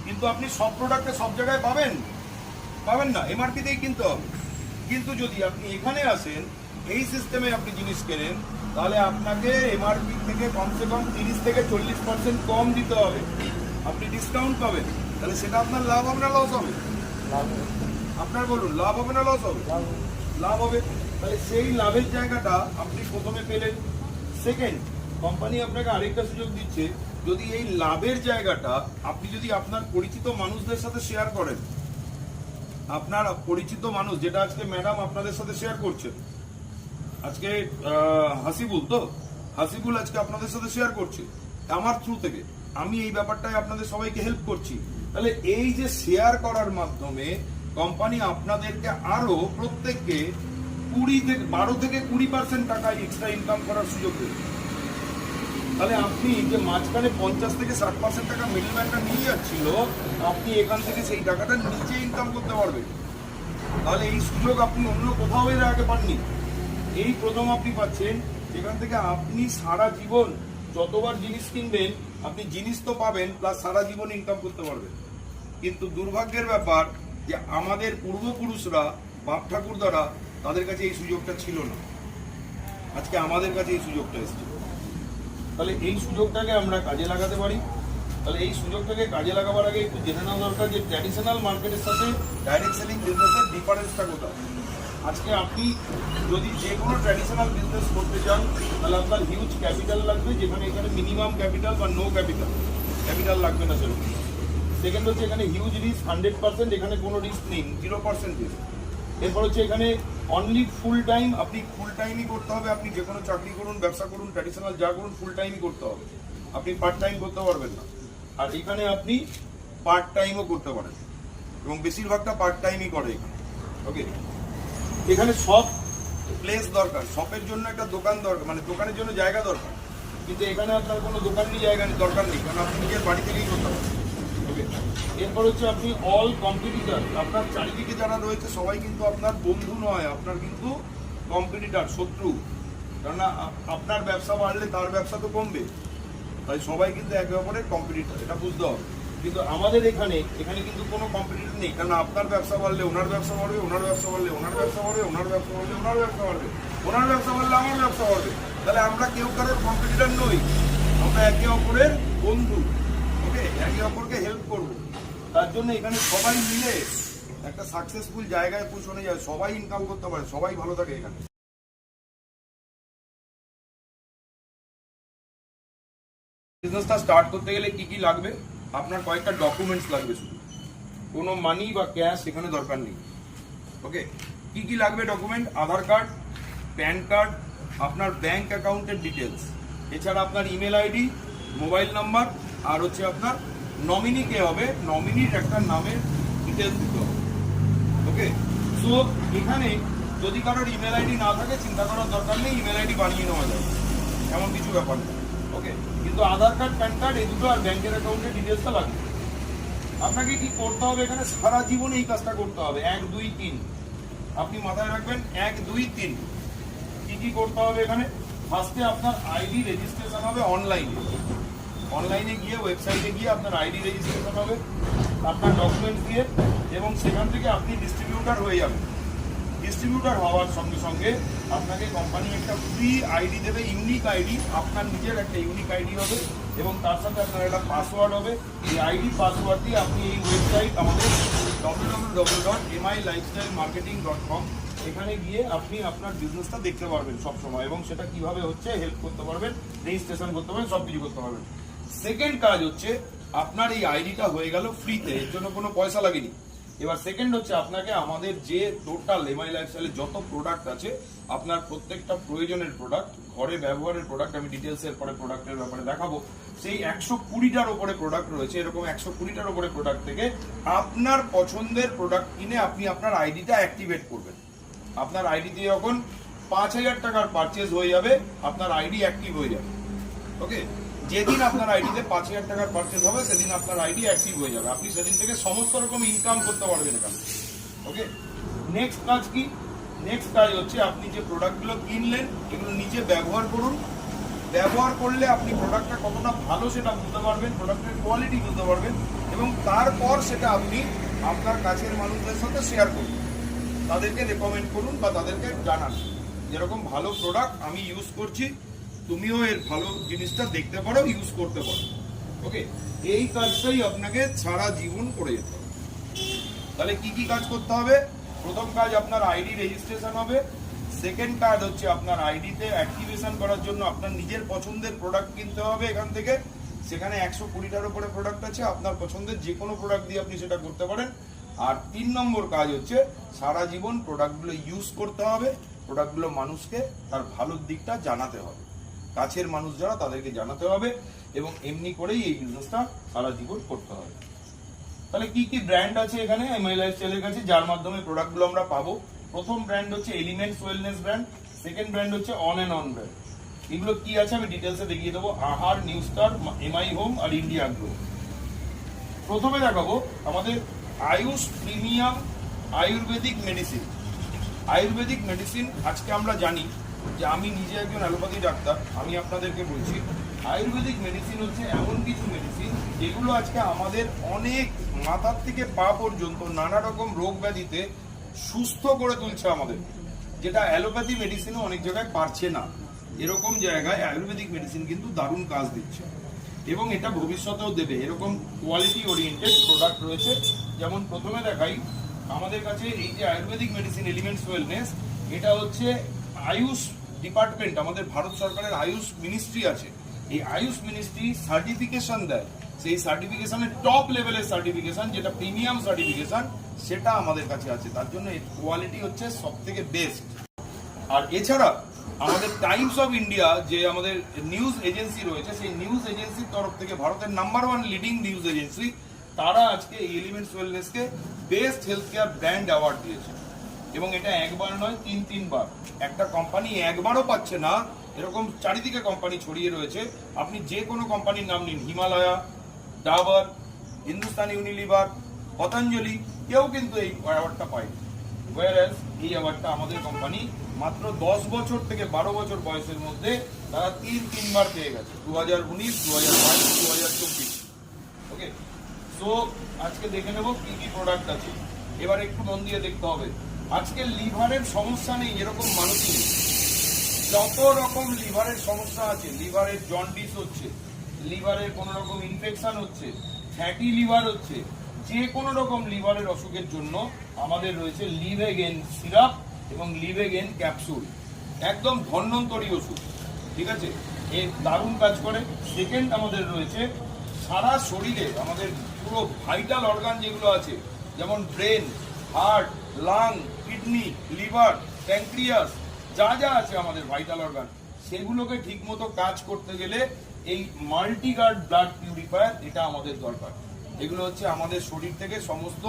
Speaker 1: কিন্তু আপনি সব প্রোডাক্টে সব জায়গায় পাবেন না, এমআরপিতেই কিনতে হবে। কিন্তু যদি আপনি এখানে আসেন, এই সিস্টেমে আপনি জিনিস কেনেন, তাহলে আপনাকে এমআরপি থেকে কমসে কম 30 থেকে 40% কম দিতে হবে, আপনি ডিসকাউন্ট পাবেন। তাহলে সেটা আপনার লাভ হবে না লস হবে? আপনার বলুন, লাভ হবে না লস হবে? লাভ হবে। তাহলে সেই লাভের জায়গাটা আপনি প্রথমে পেলেন। সেকেন্ড, কোম্পানি আপনাকে আরেকটা সুযোগ দিচ্ছে, যদি এই লাভের জায়গাটা আপনি যদি আপনার পরিচিত মানুষদের সাথে শেয়ার করেন, আপনার পরিচিত মানুষ, যেটা আজকে ম্যাডাম আপনাদের সাথে শেয়ার করছেন, আজকে হাসিবুল আজকে আপনাদের সাথে শেয়ার করছে আমার থ্রু থেকে, আমি এই ব্যাপারটায় আপনাদের সবাইকে হেল্প করছি। তাহলে এই যে শেয়ার করার মাধ্যমে কোম্পানি আপনাদেরকে আরো প্রত্যেককে 12 থেকে 20% টাকা এক্সট্রা ইনকাম করার সুযোগ দেবে। তাহলে আপনি যে মাঝখানে 50 থেকে 60% টাকা মিডলম্যানটা নিয়ে যাচ্ছিল, আপনি এখান থেকে সেই টাকাটা নিজে ইনকাম করতে পারবেন। তাহলে এই সুযোগ আপনি অন্য কোথাও এর আগে পাননি, এই প্রথম আপনি পাচ্ছেন। যেখান থেকে আপনি সারা জীবন যতবার জিনিস কিনবেন আপনি জিনিস তো পাবেন, প্লাস সারা জীবন ইনকাম করতে পারবেন। কিন্তু দুর্ভাগ্যের ব্যাপার যে আমাদের পূর্বপুরুষরা, বাপ ঠাকুরদারা, তাদের কাছে এই সুযোগটা ছিল না। আজকে আমাদের কাছে এই সুযোগটা এসেছে। তাহলে এই সুযোগটাকে আমরা কাজে লাগাতে পারি। তাহলে এই সুযোগটাকে কাজে লাগাবার আগে একটু জেনে নেওয়া দরকার যে ট্র্যাডিশনাল মার্কেটের সাথে ডাইরেক্ট সেলিং বিজনেসের ডিফারেন্সটা কোথায়। আজকে আপনি যদি যে কোনো ট্র্যাডিশনাল বিজনেস করতে চান তাহলে আপনার হিউজ ক্যাপিটাল লাগবে, যেখানে এখানে মিনিমাম ক্যাপিটাল বা নো ক্যাপিটাল লাগবে না সেরকম। সেকেন্ড হচ্ছে এখানে হিউজ রিস্ক 100%, এখানে কোনো রিস্ক নেই, 0% রিস্ক। এরপর হচ্ছে এখানে অনলি ফুল টাইম, আপনি ফুল টাইমই করতে হবে। আপনি যে কোনো চাকরি করুন, ব্যবসা করুন, ট্র্যাডিশনাল যা করুন, ফুল টাইমই করতে হবে, আপনি পার্ট টাইম করতে পারবেন না। আর এখানে আপনি পার্ট টাইমও করতে পারেন এবং বেশিরভাগটা পার্ট টাইমই করে এখানে। ওকে, এখানে সব প্লেস দরকার, শপের জন্য একটা দোকান দরকার, মানে দোকানের জন্য জায়গা দরকার, কিন্তু এখানে আপনার কোনো দোকানেরই জায়গা দরকার নেই, কারণ আপনি নিজের বাড়ি থেকেই করতে পারেন। ওকে, এরপর হচ্ছে আপনি অল কম্পিটিটর, আপনার চারিদিকে যারা রয়েছে সবাই কিন্তু আপনার বন্ধু নয়, আপনার কিন্তু কম্পিটিটর, শত্রু। কারণ আপনার ব্যবসা বাড়লে তার ব্যবসা তো কমবে, তাই সবাই কিন্তু একে অপরের কম্পিটিটর, এটা বুঝতে হবে। কিন্তু আমাদের এখানে কিন্তু কোনো কম্পিটিটর নেই, কারণ আপনার ব্যবসা বাড়লে ওনার ব্যবসা বাড়বে, ওনার ব্যবসা বাড়লে ওনার ব্যবসা বাড়বে, ওনার ব্যবসা বাড়লে ওনার ব্যবসা বাড়বে, ওনার ব্যবসা বাড়লে আমার ব্যবসা বাড়বে। তাহলে আমরা কেউ কারোর কম্পিটিটর নই, আমরা একে অপরের বন্ধু। ওকে, একে অপরকে হেল্প করবো। তার জন্য এখানে সবাই মিলে একটা সাকসেসফুল জায়গায় পৌঁছানো যায়, সবাই ইনকাম করতে পারে, সবাই ভালো থাকে এখানে। বিজনেসটা স্টার্ট করতে গেলে কি কি লাগবে? আপনার কয়েকটা ডকুমেন্টস লাগবে, শুধু কোনো মানি বা ক্যাশ এখানে দরকার নেই। ওকে, কি কি লাগবে ডকুমেন্ট? আধার কার্ড, প্যান কার্ড, আপনার ব্যাংক অ্যাকাউন্টের ডিটেলস, এছাড়া আপনার ইমেল আইডি, মোবাইল নাম্বার, আর হচ্ছে আপনার নমিনি কে হবে, নমিনির একটা নামের ডিটেলস দিতে হবে। ওকে, সো এখানে যদি কারোর ইমেল আইডি না থাকে চিন্তা করার দরকার নেই, ইমেল আইডি বানিয়ে নেওয়া যাবে, এমন কিছু ব্যাপার নেই। ওকে, কিন্তু আধার কার্ড, প্যান কার্ড এই দুটো আর ব্যাংকের অ্যাকাউন্টের ডিটেলসটা লাগবে। আপনাকে কি করতে হবে এখানে? সারা জীবন এই কাজটা করতে হবে। 1 2 3 আপনি মাথায় রাখবেন, 1 2 3 কি কি করতে হবে এখানে? ফার্স্টে আপনার আইডি রেজিস্ট্রেশন হবে অনলাইনে গিয়ে, ওয়েবসাইটে গিয়ে আপনার আইডি রেজিস্ট্রেশন হবে আপনার ডকুমেন্টস দিয়ে, এবং সেখান থেকে আপনি ডিস্ট্রিবিউটার হয়ে যাবেন। ডিস্ট্রিবিউটার হওয়ার সঙ্গে সঙ্গে আপনাকে কোম্পানি একটা ফ্রি আইডি দেবে, ইউনিক আইডি, আপনার নিজের একটা ইউনিক আইডি হবে, এবং তার সাথে আপনার একটা পাসওয়ার্ড হবে। এই আইডি পাসওয়ার্ড দিয়ে আপনি এই ওয়েবসাইট আমাদের www.milifestylemarketing.com এখানে গিয়ে আপনি আপনার বিজনেসটা দেখতে পারবেন সবসময়, এবং সেটা কিভাবে হচ্ছে হেল্প করতে পারবেন, রেজিস্ট্রেশন করতে পারবেন, সব কিছু করতে পারবেন। সেকেন্ড কাজ হচ্ছে আপনার এই আইডিটা হয়ে গেল ফ্রিতে, এর জন্য কোনো পয়সা লাগেনি। এবার সেকেন্ড হচ্ছে আপনাকে আমাদের যে টোটাল এমআই লাইফস্টাইলের যত প্রোডাক্ট আছে, আপনার প্রত্যেকটা প্রয়োজনের প্রোডাক্ট, ঘরে ব্যবহারের প্রোডাক্ট, আমি ডিটেলসের পরে প্রোডাক্টের ব্যাপারে দেখাবো, সেই 120টার ওপরে প্রোডাক্ট রয়েছে। এরকম 120টার ওপরে প্রোডাক্ট থেকে আপনার পছন্দের প্রোডাক্ট কিনে আপনি আপনার আইডিটা অ্যাক্টিভেট করবেন। আপনার আইডি দিয়ে যখন 5000 টাকার পারচেজ হয়ে যাবে, আপনার আইডি অ্যাক্টিভ হয়ে যাবে। ওকে, যেদিন আপনার আইডিতে 5000 টাকার পারচেজ হবে সেদিন আপনার আইডি অ্যাক্টিভ হয়ে যাবে, আপনি সেদিন থেকে সমস্ত রকম ইনকাম করতে পারবেন এখানে। ওকে, নেক্সট কাজ কি? নেক্সট কাজ হচ্ছে আপনি যে প্রোডাক্টগুলো কিনলেন এগুলো নিজে ব্যবহার করুন। ব্যবহার করলে আপনি প্রোডাক্টটা কতটা ভালো সেটা বুঝতে পারবেন, প্রোডাক্টের কোয়ালিটি বুঝতে পারবেন, এবং তারপর সেটা আপনি আপনার কাছের মানুষদের সাথে শেয়ার করুন, তাদেরকে রেকমেন্ড করুন বা তাদেরকে জানান যেরকম ভালো প্রোডাক্ট আমি ইউজ করছি, তুমিও এর ভালো জিনিসটা দেখতে পারো, ইউজ করতে পারো। ওকে, এই কাজটাই আপনাকে সারা জীবন করে যেতে হবে। তাহলে কি কি কাজ করতে হবে? প্রথম কাজ আপনার আইডি রেজিস্ট্রেশন হবে। সেকেন্ড কাজ হচ্ছে আপনার আইডিতে অ্যাক্টিভেশন করার জন্য আপনার নিজের পছন্দের প্রোডাক্ট কিনতে হবে এখান থেকে। সেখানে 120টার উপরে প্রোডাক্ট আছে, আপনার পছন্দের যে কোনো প্রোডাক্ট দিয়ে আপনি সেটা করতে পারেন। আর 3 নম্বর কাজ হচ্ছে সারা জীবন প্রোডাক্টগুলো ইউজ করতে হবে, প্রোডাক্টগুলো মানুষকে তার ভালোর দিকটা জানাতে হবে, কাছের মানুষ যারা তাদেরকে জানাতে হবে, এবং এমনি করেই এই বিজনেসটা সারা জীবন করতে হবে। তাহলে কি কি ব্র্যান্ড আছে এখানে এমআই লাইফস্টাইলের কাছে যার মাধ্যমে প্রোডাক্টগুলো আমরা পাবো? প্রথম ব্র্যান্ড হচ্ছে elements wellness brand, second brand হচ্ছে অন অ্যান্ড অন ব্র্যান্ড। এগুলো কি আছে আমি ডিটেলসে দেখিয়ে দেবো, আহার, নিউ স্টার, এমআই হোম আর ইন্ডিয়া গ্লো। প্রথমে দেখাবো আমাদের Ayush premium Ayurvedic medicine. Ayurvedic medicine আজকে আমরা জানি যে আমি নিজে একজন অ্যালোপ্যাথি ডাক্তার, আমি আপনাদেরকে বলছি আয়ুর্বেদিক মেডিসিন হচ্ছে এমন কিছু মেডিসিন যেগুলো আজকে আমাদের অনেক মাথার থেকে পা পর্যন্ত নানা রকম রোগ ব্যাধিতে সুস্থ করে তুলছে আমাদের, যেটা অ্যালোপ্যাথি মেডিসিনও অনেক জায়গায় পারছে না। এরকম জায়গায় আয়ুর্বেদিক মেডিসিন কিন্তু দারুণ কাজ দিচ্ছে এবং এটা ভবিষ্যতেও দেবে। এরকম কোয়ালিটি ওরিয়েন্টেড প্রোডাক্ট রয়েছে। যেমন প্রথমে দেখাই, আমাদের কাছে এই যে আয়ুর্বেদিক মেডিসিন এলিমেন্টস ওয়েলনেস, এটা হচ্ছে আয়ুষ ডিপার্টমেন্ট, আমাদের ভারত সরকারের আয়ুষ মিনিস্ট্রি আছে, এই আয়ুষ মিনিস্ট্রি সার্টিফিকেশন দেয়। সেই সার্টিফিকেশনের টপ লেভেলের সার্টিফিকেশন, যেটা প্রিমিয়াম সার্টিফিকেশন, সেটা আমাদের কাছে আছে। তার জন্য এর কোয়ালিটি হচ্ছে সব থেকে বেস্ট। আর এছাড়া আমাদের টাইমস অফ ইন্ডিয়া যে আমাদের নিউজ এজেন্সি রয়েছে, সেই নিউজ এজেন্সির তরফ থেকে ভারতের নাম্বার 1 লিডিং নিউজ এজেন্সি, তারা আজকে এই এলিমেন্টস ওয়েলনেসকে best health care brand award দিয়েছে। এবং এটা একবার নয়, 3-3 বার। একটা কোম্পানি একবারও পাচ্ছে না, এরকম চারিদিকে কোম্পানি ছড়িয়ে রয়েছে। আপনি যে কোনো কোম্পানির নাম নিন, হিমালয়া, ডাবর, হিন্দুস্তান ইউনিলিভার, পতঞ্জলি, কেউ কিন্তু এই অ্যাওয়ার্ডটা পায়নি। ওয়ারএস এই অ্যাওয়ার্ডটা আমাদের কোম্পানি মাত্র 10 বছর থেকে 12 বছর বয়সের মধ্যে তারা 3-3 বার পেয়ে গেছে, 2019, 2022, 2024। ওকে, সো আজকে দেখে নেব কি কি প্রোডাক্ট আছে। এবার একটু মন দিয়ে দেখতে হবে। আজকে লিভারের সমস্যা নেই এরকম মানুষই নেই। যত রকম লিভারের সমস্যা আছে, লিভারের জন্ডিস হচ্ছে, লিভারের কোনো রকম ইনফেকশন হচ্ছে, ফ্যাটি লিভার হচ্ছে, যে কোনো রকম লিভারের অসুখের জন্য আমাদের রয়েছে লিভেগেন সিরাপ এবং লিভেগেন ক্যাপসুল, একদম ধন্বন্তরী ওষুধ। ঠিক আছে, এর দারুণ কাজ করে। সেকেন্ড আমাদের রয়েছে সারা শরীরে আমাদের পুরো ভাইটাল অর্গান যেগুলো আছে, যেমন brain, heart, lung, kidney, liver, pancreas, যা যা আছে আমাদের ভাইটাল অর্গান, সেগুলোকে ঠিকমতো কাজ করতে গেলে এই মাল্টিগার্ড ব্লাড পিউরিফায়ার এটা আমাদের দরকার। এগুলো হচ্ছে আমাদের শরীর থেকে সমস্ত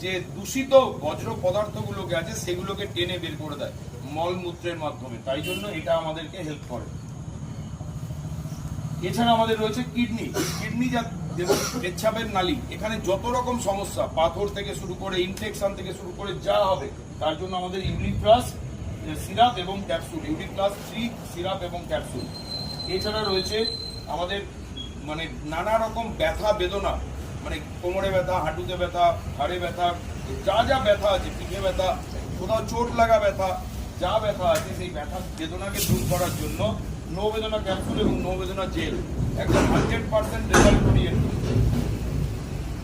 Speaker 1: যে দূষিত বজ্র পদার্থগুলোকে আছে সেগুলোকে টেনে বের করে দেয় মলমূত্রের মাধ্যমে, তাই জন্য এটা আমাদেরকে হেল্প করে। এছাড়া আমাদের রয়েছে কিডনি। কিডনি যা যেমন পেচ্ছাপের নালী, এখানে যত রকম সমস্যা, পাথর থেকে শুরু করে ইনফেকশন থেকে শুরু করে যা হবে, তার জন্য আমাদের ইউরিক প্লাস সিরাপ এবং ক্যাপসুল, ইউরিক প্লাস 3 সিরাপ এবং ক্যাপসুল। এছাড়া রয়েছে আমাদের মানে নানা রকম ব্যথা বেদনা, মানে কোমরে ব্যথা, হাঁটুতে ব্যথা, হাড়ে ব্যথা, যা যা ব্যথা আছে, পিঠে ব্যথা, কোথাও চোট লাগা ব্যথা, যা ব্যথা আছে সেই ব্যথা বেদনাকে দূর করার জন্য নো বেদনা ক্যাপসুল এবং নো বেদনা জেল একদম 100% রেজাল্ট ওরিয়েন্টেড।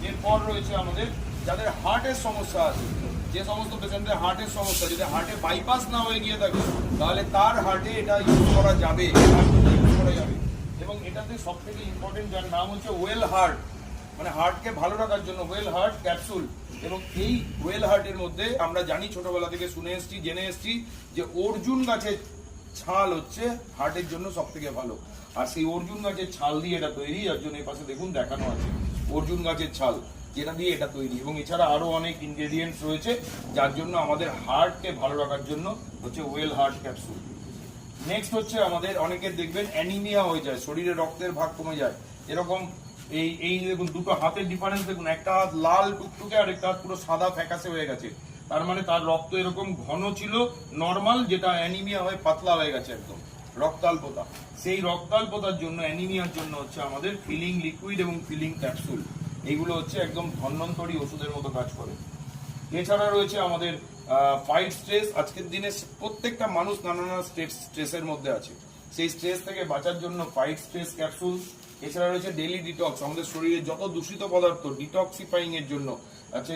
Speaker 1: এরপর রয়েছে আমাদের যাদের হার্টের সমস্যা আছে, যে সমস্ত পেশেন্টদের হার্টের সমস্যা, যদি হার্টে বাইপাস না হয়ে গিয়ে থাকে তাহলে তার হার্টে এটা ইউজ করা যাবে, এবং এটাতে সব থেকে ইম্পর্টেন্ট যার নাম হচ্ছে ওয়েল হার্ট, মানে হার্টকে ভালো রাখার জন্য ওয়েল হার্ট ক্যাপসুল। এবং এই ওয়েল হার্টের মধ্যে আমরা জানি, ছোটবেলা থেকে শুনে এসেছি, জেনে এসেছি যে অর্জুন গাছের ছাল হচ্ছে হার্টের জন্য সব থেকে ভালো। আর সেই অর্জুন গাছের ছাল দিয়ে এটা তৈরি, যার জন্য এই পাশে দেখুন দেখানো আছে অর্জুন গাছের ছাল, যেটা দিয়ে এটা তৈরি। এবং এছাড়া আরো অনেক ইনগ্রেডিয়েন্টস রয়েছে যার জন্য আমাদের হার্টকে ভালো রাখার জন্য হচ্ছে ওয়েল হার্ট ক্যাপসুল। নেক্সট হচ্ছে আমাদের অনেকের দেখবেন অ্যানিমিয়া হয়ে যায়, শরীরে রক্তের ভাগ কমে যায়। এরকম এই দেখুন দুটো হাতের ডিফারেন্স দেখুন, একটা হাত লাল টুকটুকে আর একটা হাত পুরো সাদা ফ্যাকাশে হয়ে গেছে, তার মানে তার রক্ত এরকম ঘন ছিল নর্মাল, যেটা অ্যানিমিয়া হয়ে পাতলা হয়ে গেছে একদম রক্তাল্পতা। সেই রক্তাল্পতার জন্য, অ্যানিমিয়ার জন্য হচ্ছে আমাদের ফিলিং লিকুইড এবং ফিলিং ক্যাপসুল, এইগুলো হচ্ছে একদম ধন্বন্তরী ওষুধের মতো কাজ করে। এছাড়া রয়েছে আমাদের ফাইট স্ট্রেস। আজকের দিনে প্রত্যেকটা মানুষ নানা নানা স্ট্রেসের মধ্যে আছে, সেই স্ট্রেস থেকে বাঁচার জন্য ফাইট স্ট্রেস ক্যাপসুল। এছাড়া রয়েছে ডেইলি ডিটক্স, আমাদের শরীরে যত দূষিত পদার্থ ডিটক্সিফাইং এর জন্য আছে,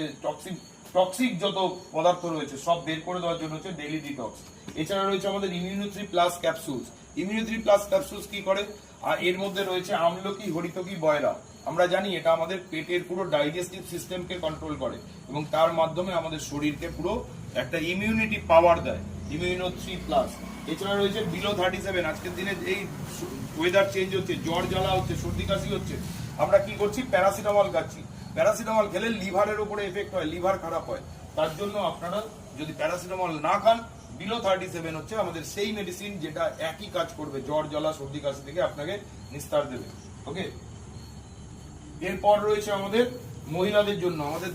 Speaker 1: টক্সিক যত পদার্থ রয়েছে সব বের করে দেওয়ার জন্য হচ্ছে ডেইলি ডিটক্স। এছাড়া রয়েছে আমাদের immunity plus capsules. Immunity plus capsules কি করে? আর এর মধ্যে রয়েছে আমলকি, হরিতকি, বয়রা। আমরা জানি এটা আমাদের পেটের পুরো ডাইজেস্টিভ সিস্টেমকে কন্ট্রোল করে এবং তার মাধ্যমে আমাদের শরীরকে পুরো একটা ইমিউনিটি পাওয়ার দেয়, ইমিউনো 3+। এছাড়া রয়েছে বিলো 37। আজকের দিনে এই ওয়েদার চেঞ্জ হচ্ছে, জ্বর জ্বালা হচ্ছে, সর্দি কাশি হচ্ছে, আমরা কি করছি? প্যারাসিটামল খাচ্ছি। প্যারাসিটামল খেলে লিভারের উপরে এফেক্ট হয়, লিভার খারাপ হয়। তার জন্য আপনারা যদি প্যারাসিটামল না খান, বিলো 37 হচ্ছে আমাদের সেই মেডিসিন যেটা একই কাজ করবে, জ্বর জ্বালা সর্দি কাশি থেকে আপনাকে নিস্তার দেবে। ওকে, এরপর রয়েছে আমাদের মহিলাদের জন্য, আমাদের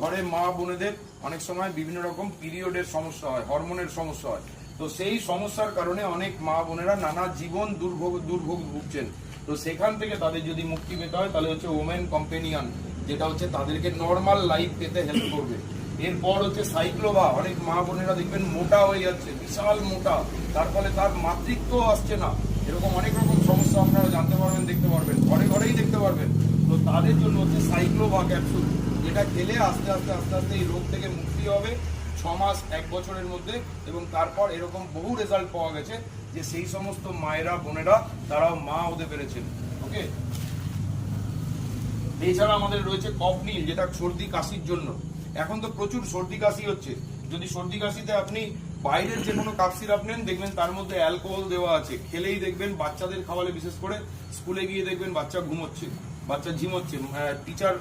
Speaker 1: ঘরে মা বোনেদের অনেক সময় বিভিন্ন রকম পিরিয়ডের সমস্যা হয়, হরমোনের সমস্যা হয়। তো সেই সমস্যার কারণে অনেক মা বোনেরা নানা জীবন দুর্ভোগ ভুগছেন। তো সেখান থেকে তাদের যদি মুক্তি পেতে হয় তাহলে হচ্ছে ওমেন কম্পেনিয়ন, যেটা হচ্ছে তাদেরকে নর্মাল লাইফ পেতে হেল্প করবে। এরপর হচ্ছে সাইক্লোভা। অনেক মা বোনেরা দেখবেন মোটা হয়ে যাচ্ছে, বিশাল মোটা, তার ফলে তার মাতৃত্ব আসছে না। এরকম অনেক রকম সমস্যা আপনারা জানতে পারবেন, দেখতে পারবেন, ঘরেই দেখতে পারবেন। তো তাদের জন্য হচ্ছে সাইক্লোভা ক্যাপসুল, যেটা খেলে আস্তে আস্তে এই রোগ থেকে মুক্তি হবে 6 মাস 1 বছরের মধ্যে। এবং তারপর এরকম বহু রেজাল্ট পাওয়া গেছে যে সেই সমস্ত মায়েরা বোনেরা তারাও মা হতে পেরেছেন। ওকে, এছাড়া আমাদের রয়েছে কফনীল, যেটা সর্দি কাশির জন্য। এখন তো প্রচুর সর্দি কাশি হচ্ছে। যদি সর্দি কাশিতে আপনি বাইরের যে কোনো কাপ সিরাপ নেন, দেখবেন তার মধ্যে অ্যালকোহল দেওয়া আছে। খেলেই দেখবেন, বাচ্চাদের খাওয়ালে বিশেষ করে, স্কুলে গিয়ে দেখবেন বাচ্চা ঘুমোচ্ছে, বাচ্চা ঝিমোচ্ছে, টিচার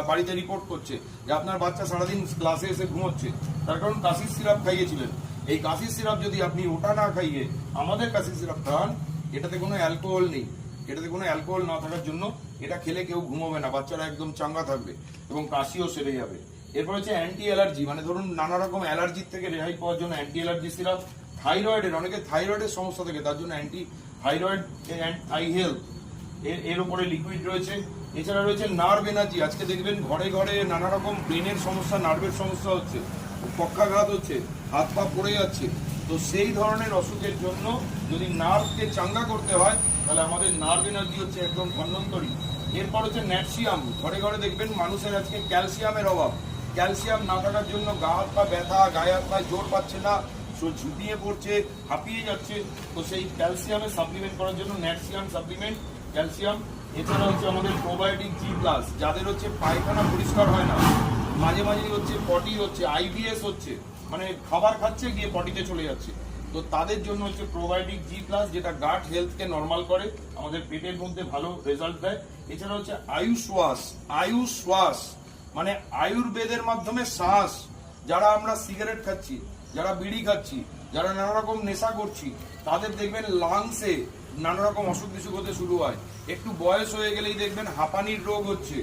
Speaker 1: বাড়িতে রিপোর্ট করছে যে আপনার বাচ্চা সারাদিন ক্লাসে এসে ঘুমোচ্ছে, তার কারণ কাশির সিরাপ খাইয়েছিলেন। এই কাশির সিরাপ যদি আপনি ওটা না খাইয়ে আমাদের কাশির সিরাপ খান, এটাতে কোনো অ্যালকোহল নেই। এটাতে কোনো অ্যালকোহল না থাকার জন্য এটা খেলে কেউ ঘুমোবে না, বাচ্চারা একদম চাঙ্গা থাকবে এবং কাশিও সেরে যাবে। এরপর হচ্ছে অ্যান্টি অ্যালার্জি, মানে ধরুন নানা রকম অ্যালার্জির থেকে রেহাই পাওয়ার জন্য অ্যান্টি অ্যালার্জি সিরাপ। থাইরয়েডের, অনেকে থাইরয়েডের সমস্যা থাকে, তার জন্য অ্যান্টি থাইরয়েড আই হেলথ, এর উপরে লিকুইড রয়েছে। এছাড়া রয়েছে নার্ভ এনার্জি। আজকে দেখবেন ঘরে নানা রকম ব্রেনের সমস্যা, নার্ভের সমস্যা হচ্ছে, পক্ষাঘাত হচ্ছে, হাত পা পড়ে যাচ্ছে। তো সেই ধরনের অসুখের জন্য যদি নার্ভকে চাঙ্গা করতে হয় তাহলে আমাদের নার্ভ এনার্জি হচ্ছে একদম ধন্বন্তরী। এরপর হচ্ছে ন্যাটসিয়াম। ঘরে দেখবেন মানুষের আজকে ক্যালসিয়ামের অভাব। ক্যালসিয়াম না থাকার জন্য গা হাত পা ব্যথা, গায়ে হাত পায়ে জোর পাচ্ছে না, ঝুঁপিয়ে পড়ছে, হাঁপিয়ে যাচ্ছে। তো সেই ক্যালসিয়ামের সাপ্লিমেন্ট করার জন্য ন্যাটসিয়াম সাপ্লিমেন্ট, ক্যালসিয়াম। এছাড়া হচ্ছে আমাদের প্রোবায়োটিক জি প্লাস, যাদের হচ্ছে পায়খানা পরিষ্কার হয় না, মাঝে হচ্ছে পটি হচ্ছে, আইবিএস হচ্ছে, মানে খাবার খাচ্ছে গিয়ে পটিতে চলে যাচ্ছে, তো তাদের জন্য হচ্ছে প্রোবায়োটিক জি প্লাস, যেটা গাট হেলথকে নর্মাল করে, আমাদের পেটের মধ্যে ভালো রেজাল্ট দেয়। এছাড়া হচ্ছে আয়ুষ শ্বাস, মানে আয়ুর্বেদের মাধ্যমে শ্বাস। যারা আমরা সিগারেট খাচ্ছি, যারা বিড়ি খাচ্ছি, যারা নানা রকম নেশা করছি, তাদের দেখবেন লাংসে নানা রকম অসুখ বিসুখ হতে শুরু হয়। একটু বয়স হয়ে গেলেই দেখবেন হাঁপানির রোগ হচ্ছে,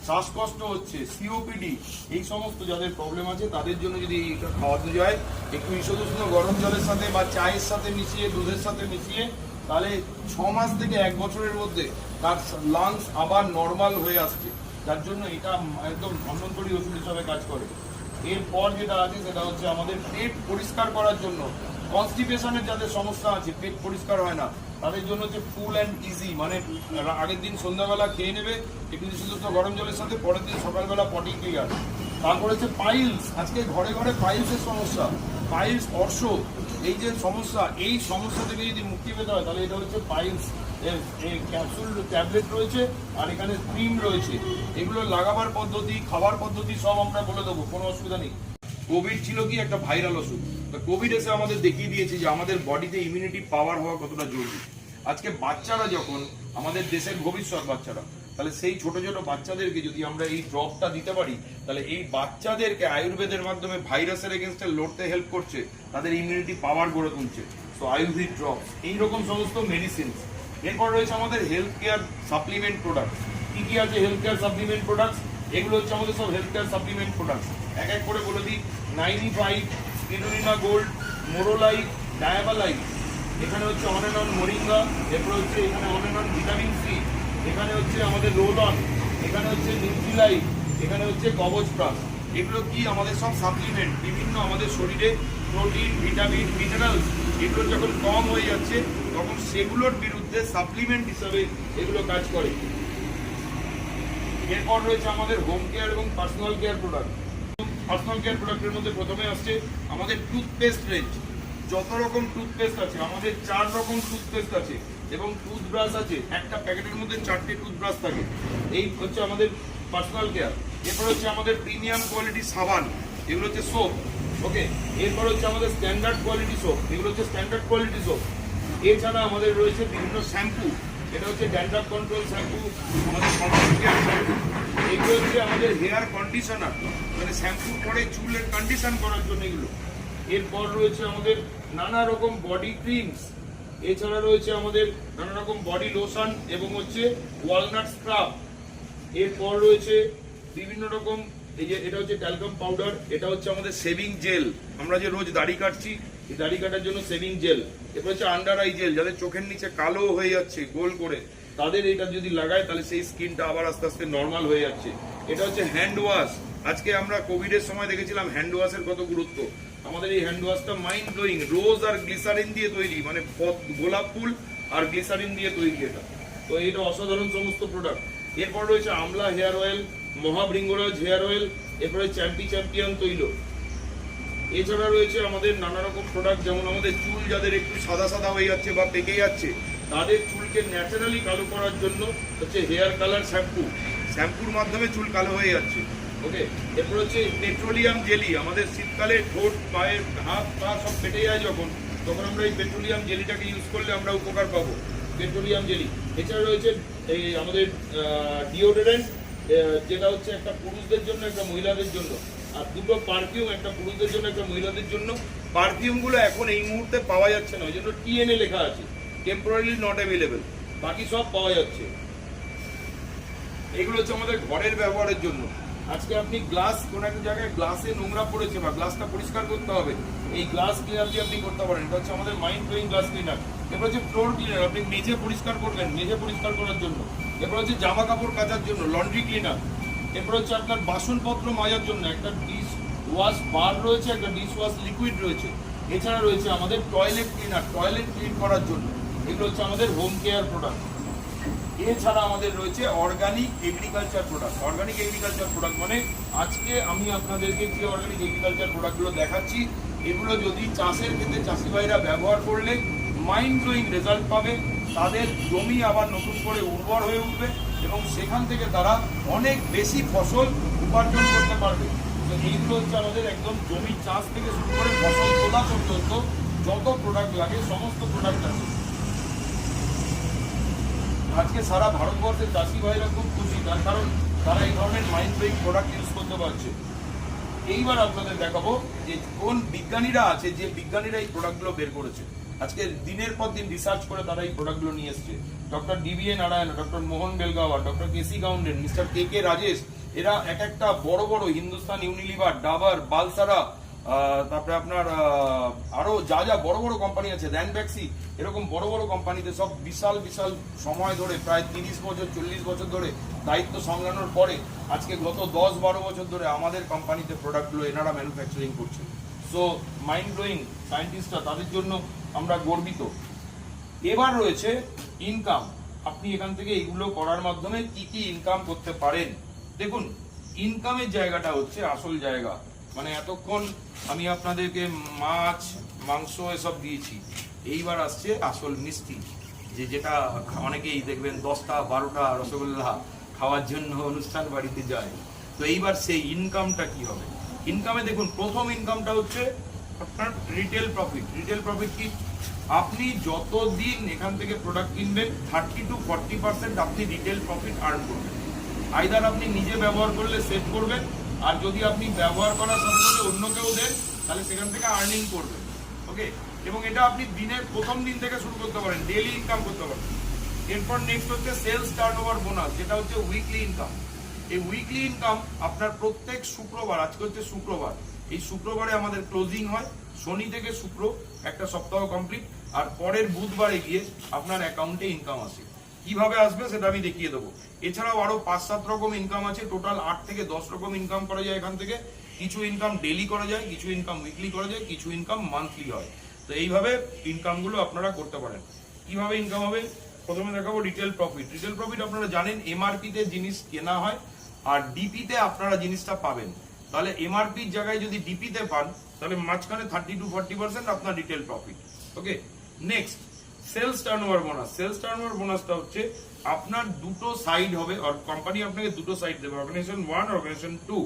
Speaker 1: শ্বাসকষ্ট হচ্ছে, সিওপিডি, এই সমস্ত যাদের প্রবলেম আছে তাদের জন্য যদি এটা খাওয়াতে যায় একটু ঈষদুষ্ণ গরম জলের সাথে বা চায়ের সাথে মিশিয়ে, দুধের সাথে মিশিয়ে, তাহলে 6 মাস থেকে 1 বছরের মধ্যে তার লাংস আবার নর্মাল হয়ে আসছে। যার জন্য এটা একদম ধন্বন্তরী ওষুধ হিসাবে কাজ করে। এরপর যেটা আছে সেটা হচ্ছে আমাদের পেট পরিষ্কার করার জন্য। কনস্টিপেশনের যাদের সমস্যা আছে, পেট পরিষ্কার হয় না, তাদের জন্য হচ্ছে ফুল অ্যান্ড ইজি, মানে আগের দিন সন্ধ্যাবেলা খেয়ে নেবে একটু শুধু গরম জলের সাথে, পরের দিন সকালবেলা পটি ক্লিয়ার। তারপরে হচ্ছে পাইলস। আজকে ঘরে পাইলসের সমস্যা, পাইলস, অর্শ, এই যে সমস্যা, এই সমস্যা থেকে যদি মুক্তি পেতে হয় তাহলে এটা হচ্ছে পাইলস। ক্যাপসুল ট্যাবলেট রয়েছে আর এখানে ক্রিম রয়েছে, এগুলো লাগাবার পদ্ধতি, খাবার পদ্ধতি সব আমরা বলে দেবো, কোনো অসুবিধা নেই। কোভিড ছিল কি একটা ভাইরাল অসুখ, তো কোভিড এসে আমাদের দেখিয়ে দিয়েছে যে আমাদের বডিতে ইমিউনিটি পাওয়ার হওয়া কতটা জরুরি। আজকে বাচ্চারা যখন আমাদের দেশের ভবিষ্যৎ বাচ্চারা, তাহলে সেই ছোট বাচ্চাদেরকে যদি আমরা এই ড্রপটা দিতে পারি, তাহলে এই বাচ্চাদেরকে আয়ুর্বেদের মাধ্যমে ভাইরাসের এগেনস্টে লড়তে হেল্প করছে, তাদের ইমিউনিটি পাওয়ার গড়ে তুলছে। তো আয়ুর্বেদিক ড্রপ, এইরকম সমস্ত মেডিসিন। এরপর রয়েছে আমাদের হেলথ কেয়ার সাপ্লিমেন্ট প্রোডাক্ট। কি আছে হেলথ কেয়ার সাপ্লিমেন্ট প্রোডাক্টস? এগুলো হচ্ছে আমাদের সব হেলথ কেয়ার সাপ্লিমেন্ট প্রোডাক্টস। এক করে বলে দিই, 95, স্পিরুলিনা গোল্ড, মোরোলাইট, ডায়াবালাইট, এখানে হচ্ছে অন এন্ড অন মোরিঙ্গা, এরপর হচ্ছে এখানে on and on vitamin C, এখানে হচ্ছে আমাদের রোলন, এখানে হচ্ছে নিউট্রিলাইট, এখানে হচ্ছে কবচ প্লাস। এগুলো কি আমাদের সব সাপ্লিমেন্ট, বিভিন্ন আমাদের শরীরে প্রোটিন, ভিটামিন, মিনারেলস, এগুলো যখন কম হয়ে যাচ্ছে তখন সেগুলোর বিরুদ্ধে সাপ্লিমেন্ট হিসাবে এগুলো কাজ করে। এরপর রয়েছে আমাদের হোম কেয়ার এবং personal care product. Personal care প্রোডাক্টের মধ্যে প্রথমে আসছে আমাদের টুথপেস্ট রেঞ্জ। যত রকম টুথপেস্ট আছে, আমাদের 4 রকম টুথপেস্ট আছে এবং টুথব্রাশ আছে। একটা প্যাকেটের মধ্যে 4টে টুথব্রাশ থাকে। এই হচ্ছে আমাদের পার্সোনাল কেয়ার। এরপর হচ্ছে আমাদের প্রিমিয়াম কোয়ালিটি সাবান, এগুলো হচ্ছে সোপ। ওকে, এরপর হচ্ছে আমাদের স্ট্যান্ডার্ড কোয়ালিটি সোপ, এগুলো হচ্ছে স্ট্যান্ডার্ড কোয়ালিটি সোপ। এছাড়া আমাদের রয়েছে বিভিন্ন শ্যাম্পু, এটা হচ্ছে ড্যান্ড্রাফ কন্ট্রোল শ্যাম্পু, আমাদের শ্যাম্পু। এগুলো হচ্ছে আমাদের হেয়ার কন্ডিশনার, মানে শ্যাম্পু পরে চুলের কন্ডিশন করার জন্য এগুলো। এরপর রয়েছে আমাদের নানা রকম বডি ক্রিমস, এছাড়া রয়েছে আমাদের নানা রকম বডি লোশন এবং হচ্ছে ওয়ালনাট স্ক্রাব। এরপর রয়েছে বিভিন্ন রকম এই যে এটা হচ্ছে ট্যালকাম পাউডার, এটা হচ্ছে আমাদের সেভিং জেল, আমরা যে রোজ দাড়ি কাটছি এই দাড়ি কাটার জন্য সেভিং জেল। এরপর হচ্ছে আন্ডার আই জেল, যাদের চোখের নিচে কালো হয়ে যাচ্ছে গোল করে, তাদের এটা যদি লাগায় তাহলে সেই স্কিনটা আবার আস্তে আস্তে নর্মাল হয়ে যাচ্ছে। এটা হচ্ছে হ্যান্ড ওয়াশ, আজকে আমরা কোভিডের সময় দেখেছিলাম হ্যান্ড ওয়াশের কত গুরুত্ব। আমাদের এই হ্যান্ড ওয়াশটা মাইন্ড ব্লোয়িং, রোজ আর গ্লিসারিন দিয়ে তৈরি, মানে গোলাপ ফুল আর গ্লিসারিন দিয়ে তৈরি এটা। তো এটা অসাধারণ সমস্ত প্রোডাক্ট। এরপর রয়েছে আমলা হেয়ার অয়েল, মহাবৃঙ্গরাজ হেয়ার অয়েল, এরপরে চ্যাম্পিয়ন তৈল। এছাড়া রয়েছে আমাদের নানা রকম প্রোডাক্ট, যেমন আমাদের চুল যাদের একটু সাদা সাদা হয়ে যাচ্ছে বা পেকে যাচ্ছে, তাদের চুলকে ন্যাচারালি কালো করার জন্য হচ্ছে হেয়ার কালার শ্যাম্পু, শ্যাম্পুর মাধ্যমে চুল কালো হয়ে যাচ্ছে। ওকে, এরপর হচ্ছে পেট্রোলিয়াম জেলি, আমাদের শীতকালে ঠোঁট পায়ের হাত পা সব ফেটে যায় যখন, তখন আমরা এই পেট্রোলিয়াম জেলিটাকে ইউজ করলে আমরা উপকার পাবো, পেট্রোলিয়াম জেলি। এছাড়া রয়েছে এই আমাদের ডিওডোরেন্ট, যেটা হচ্ছে একটা পুরুষদের জন্য একটা মহিলাদের জন্য, আর দুটো পারফিউম, একটা পুরুষদের জন্য একটা মহিলাদের জন্য। পারফিউমগুলো এখন এই মুহূর্তে পাওয়া যাচ্ছে না, ওই জন্য টিএনএ লেখা আছে, টেম্পোরারি নট অ্যাভেলেবেল, বাকি সব পাওয়া যাচ্ছে। এগুলো হচ্ছে আমাদের ঘরের ব্যবহারের জন্য। আজকে আপনি গ্লাস, কোন একটা জায়গায় গ্লাসে নোংরা পড়েছে বা গ্লাসটা পরিষ্কার করতে হবে, এই গ্লাস ক্লিনার দিয়ে আপনি করতে পারেন, এটা হচ্ছে আমাদের মাইন্ড ব্লোয়িং গ্লাস ক্লিনার। এরপর হচ্ছে ফ্লোর ক্লিনার, আপনি মেঝে পরিষ্কার করবেন, মেঝে পরিষ্কার করার জন্য। এরপর হচ্ছে জামা কাপড় কাচার জন্য লন্ড্রি ক্লিনার। এরপর হচ্ছে আপনার বাসনপত্র মাজার জন্য একটা ডিশ ওয়াশ বার রয়েছে, একটা ডিশ ওয়াশ লিকুইড রয়েছে। এছাড়া রয়েছে আমাদের টয়লেট ক্লিনার, টয়লেট ক্লিন করার জন্য। এগুলো হচ্ছে আমাদের হোম কেয়ার প্রোডাক্ট। এছাড়া আমাদের রয়েছে organic agriculture product. Organic agriculture product মানে আজকে আমি আপনাদেরকে যে অর্গানিক এগ্রিকালচার প্রোডাক্টগুলো দেখাচ্ছি, এগুলো যদি চাষের ক্ষেত্রে চাষি ভাইরা ব্যবহার করলে মাইন্ড ব্লোয়িং রেজাল্ট পাবে, তাদের জমি আবার নতুন করে উর্বর হয়ে উঠবে এবং সেখান থেকে তারা অনেক বেশি ফসল উপার্জন করতে পারবে। তো এইগুলো হচ্ছে আমাদের একদম জমির চাষ থেকে শুরু করে ফসল তোলা পর্যন্ত যত প্রোডাক্ট লাগে সমস্ত প্রোডাক্ট আছে। আজকে সারা ভারতবর্ষের চাষি ভাইরা খুব খুশি, তার কারণ তারা এই ধরনের মাইন্ড ব্লোয়িং প্রোডাক্ট ইউজ করতে পারছে। এইবার আপনাদের দেখাবো যে কোন বিজ্ঞানীরা আছে, যে বিজ্ঞানীরা এই প্রোডাক্টগুলো বের করেছে। আজকে দিনের পর দিন রিসার্চ করে তারা এই প্রোডাক্টগুলো নিয়ে এসছে। ডক্টর ডিবিএ নারায়ণ, ডক্টর মোহন বেলগাওয়ার, ডক্টর কেসি গাউন্ডেন, মিস্টার কে রাজেশ, এরা এক একটা বড় বড় হিন্দুস্তান ইউনিলিভার, ডাবার, বালসারা, তারপরে আপনার আরো যা যা বড় বড় কোম্পানি আছে, র্যানব্যাক্সি, এরকম বড় বড় কোম্পানিতে সব বিশাল বিশাল সময় ধরে, প্রায় 30 বছর 40 বছর ধরে দায়িত্ব সামলানোর পরে আজকে গত 10-12 বছর ধরে আমাদের কোম্পানিতে প্রোডাক্টগুলো এনারা ম্যানুফ্যাকচারিং করছে। সো মাইন্ড ব্লোয়িং সায়েন্টিস্টরা, তাদের জন্য আমরা গর্বিত। এবার রয়েছে ইনকাম। আপনি এখান থেকে এইগুলো করার মাধ্যমে কি কি ইনকাম করতে পারেন। দেখুন, ইনকামের জায়গাটা হচ্ছে আসল জায়গা। মানে এতক্ষণ আমি আপনাদেরকে মাছ মাংস এসব দিয়েছি, এইবার আসছে আসল মিষ্টি, যেটা অনেকেই দেখবেন 10টা 12টা রসগোল্লা খাওয়ার জন্য অনুষ্ঠান বাড়িতে যায়। তো এইবার সেই ইনকামটা কি হবে। ইনকামে দেখুন, প্রথম ইনকামটা হচ্ছে আপনার রিটেল প্রফিট। রিটেল প্রফিট কি, আপনি যতদিন এখান থেকে প্রোডাক্ট কিনবেন 30 to 40% আপনি রিটেল প্রফিট আর্ন করবেন। আইদার আপনি নিজে ব্যবহার করলে সেভ করবেন, আর যদি আপনি ব্যবহার করার সাথে সাথে অন্য কেউ দেন তাহলে সেখান থেকে আর্নিং করবেন। ওকে, এবং এটা আপনি দিনের প্রথম দিন থেকে শুরু করতে পারেন, ডেইলি ইনকাম করতে পারেন। এরপর নেক্সট হচ্ছে সেলস টার্নওভার বোনাস, যেটা হচ্ছে উইকলি ইনকাম। এই উইকলি ইনকাম আপনার প্রত্যেক শুক্রবার, আজকে হচ্ছে শুক্রবার, এই শুক্রবারে আমাদের ক্লোজিং হয়, শনি থেকে শুক্র একটা সপ্তাহ কমপ্লিট, আর পরের বুধবারে গিয়ে আপনার অ্যাকাউন্টে ইনকাম আসে। কিভাবে আসবে সেটা আমি দেখিয়ে দেবো। এছাড়াও আরো 5-7 রকম ইনকাম আছে, টোটাল 8 থেকে 10 রকম ইনকাম করা যায় এখান থেকে। কিছু ইনকাম ডেইলি করা যায়, কিছু ইনকাম উইকলি করা যায়, কিছু ইনকাম মান্থলি হয়। তো এইভাবে ইনকামগুলো আপনারা করতে পারেন। কিভাবে ইনকাম হবে, প্রথমে দেখাবো রিটেল প্রফিট। রিটেল প্রফিট আপনারা জানেন এমআরপি তে জিনিস কেনা হয় আর ডিপি তে আপনারা জিনিসটা পাবেন। তাহলে এমআরপির জায়গায় যদি ডিপি তে পান তাহলে মাঝখানে 30 to 40% আপনার retail profit. Okay, next sales turnover bonus. Sales turnover বোনাসটা হচ্ছে আপনার দুটো সাইড হবে, আর কোম্পানি আপনাকে দুটো সাইড দেবে, অর্গানাইজেশন 1, অর্গানাইজেশন 2।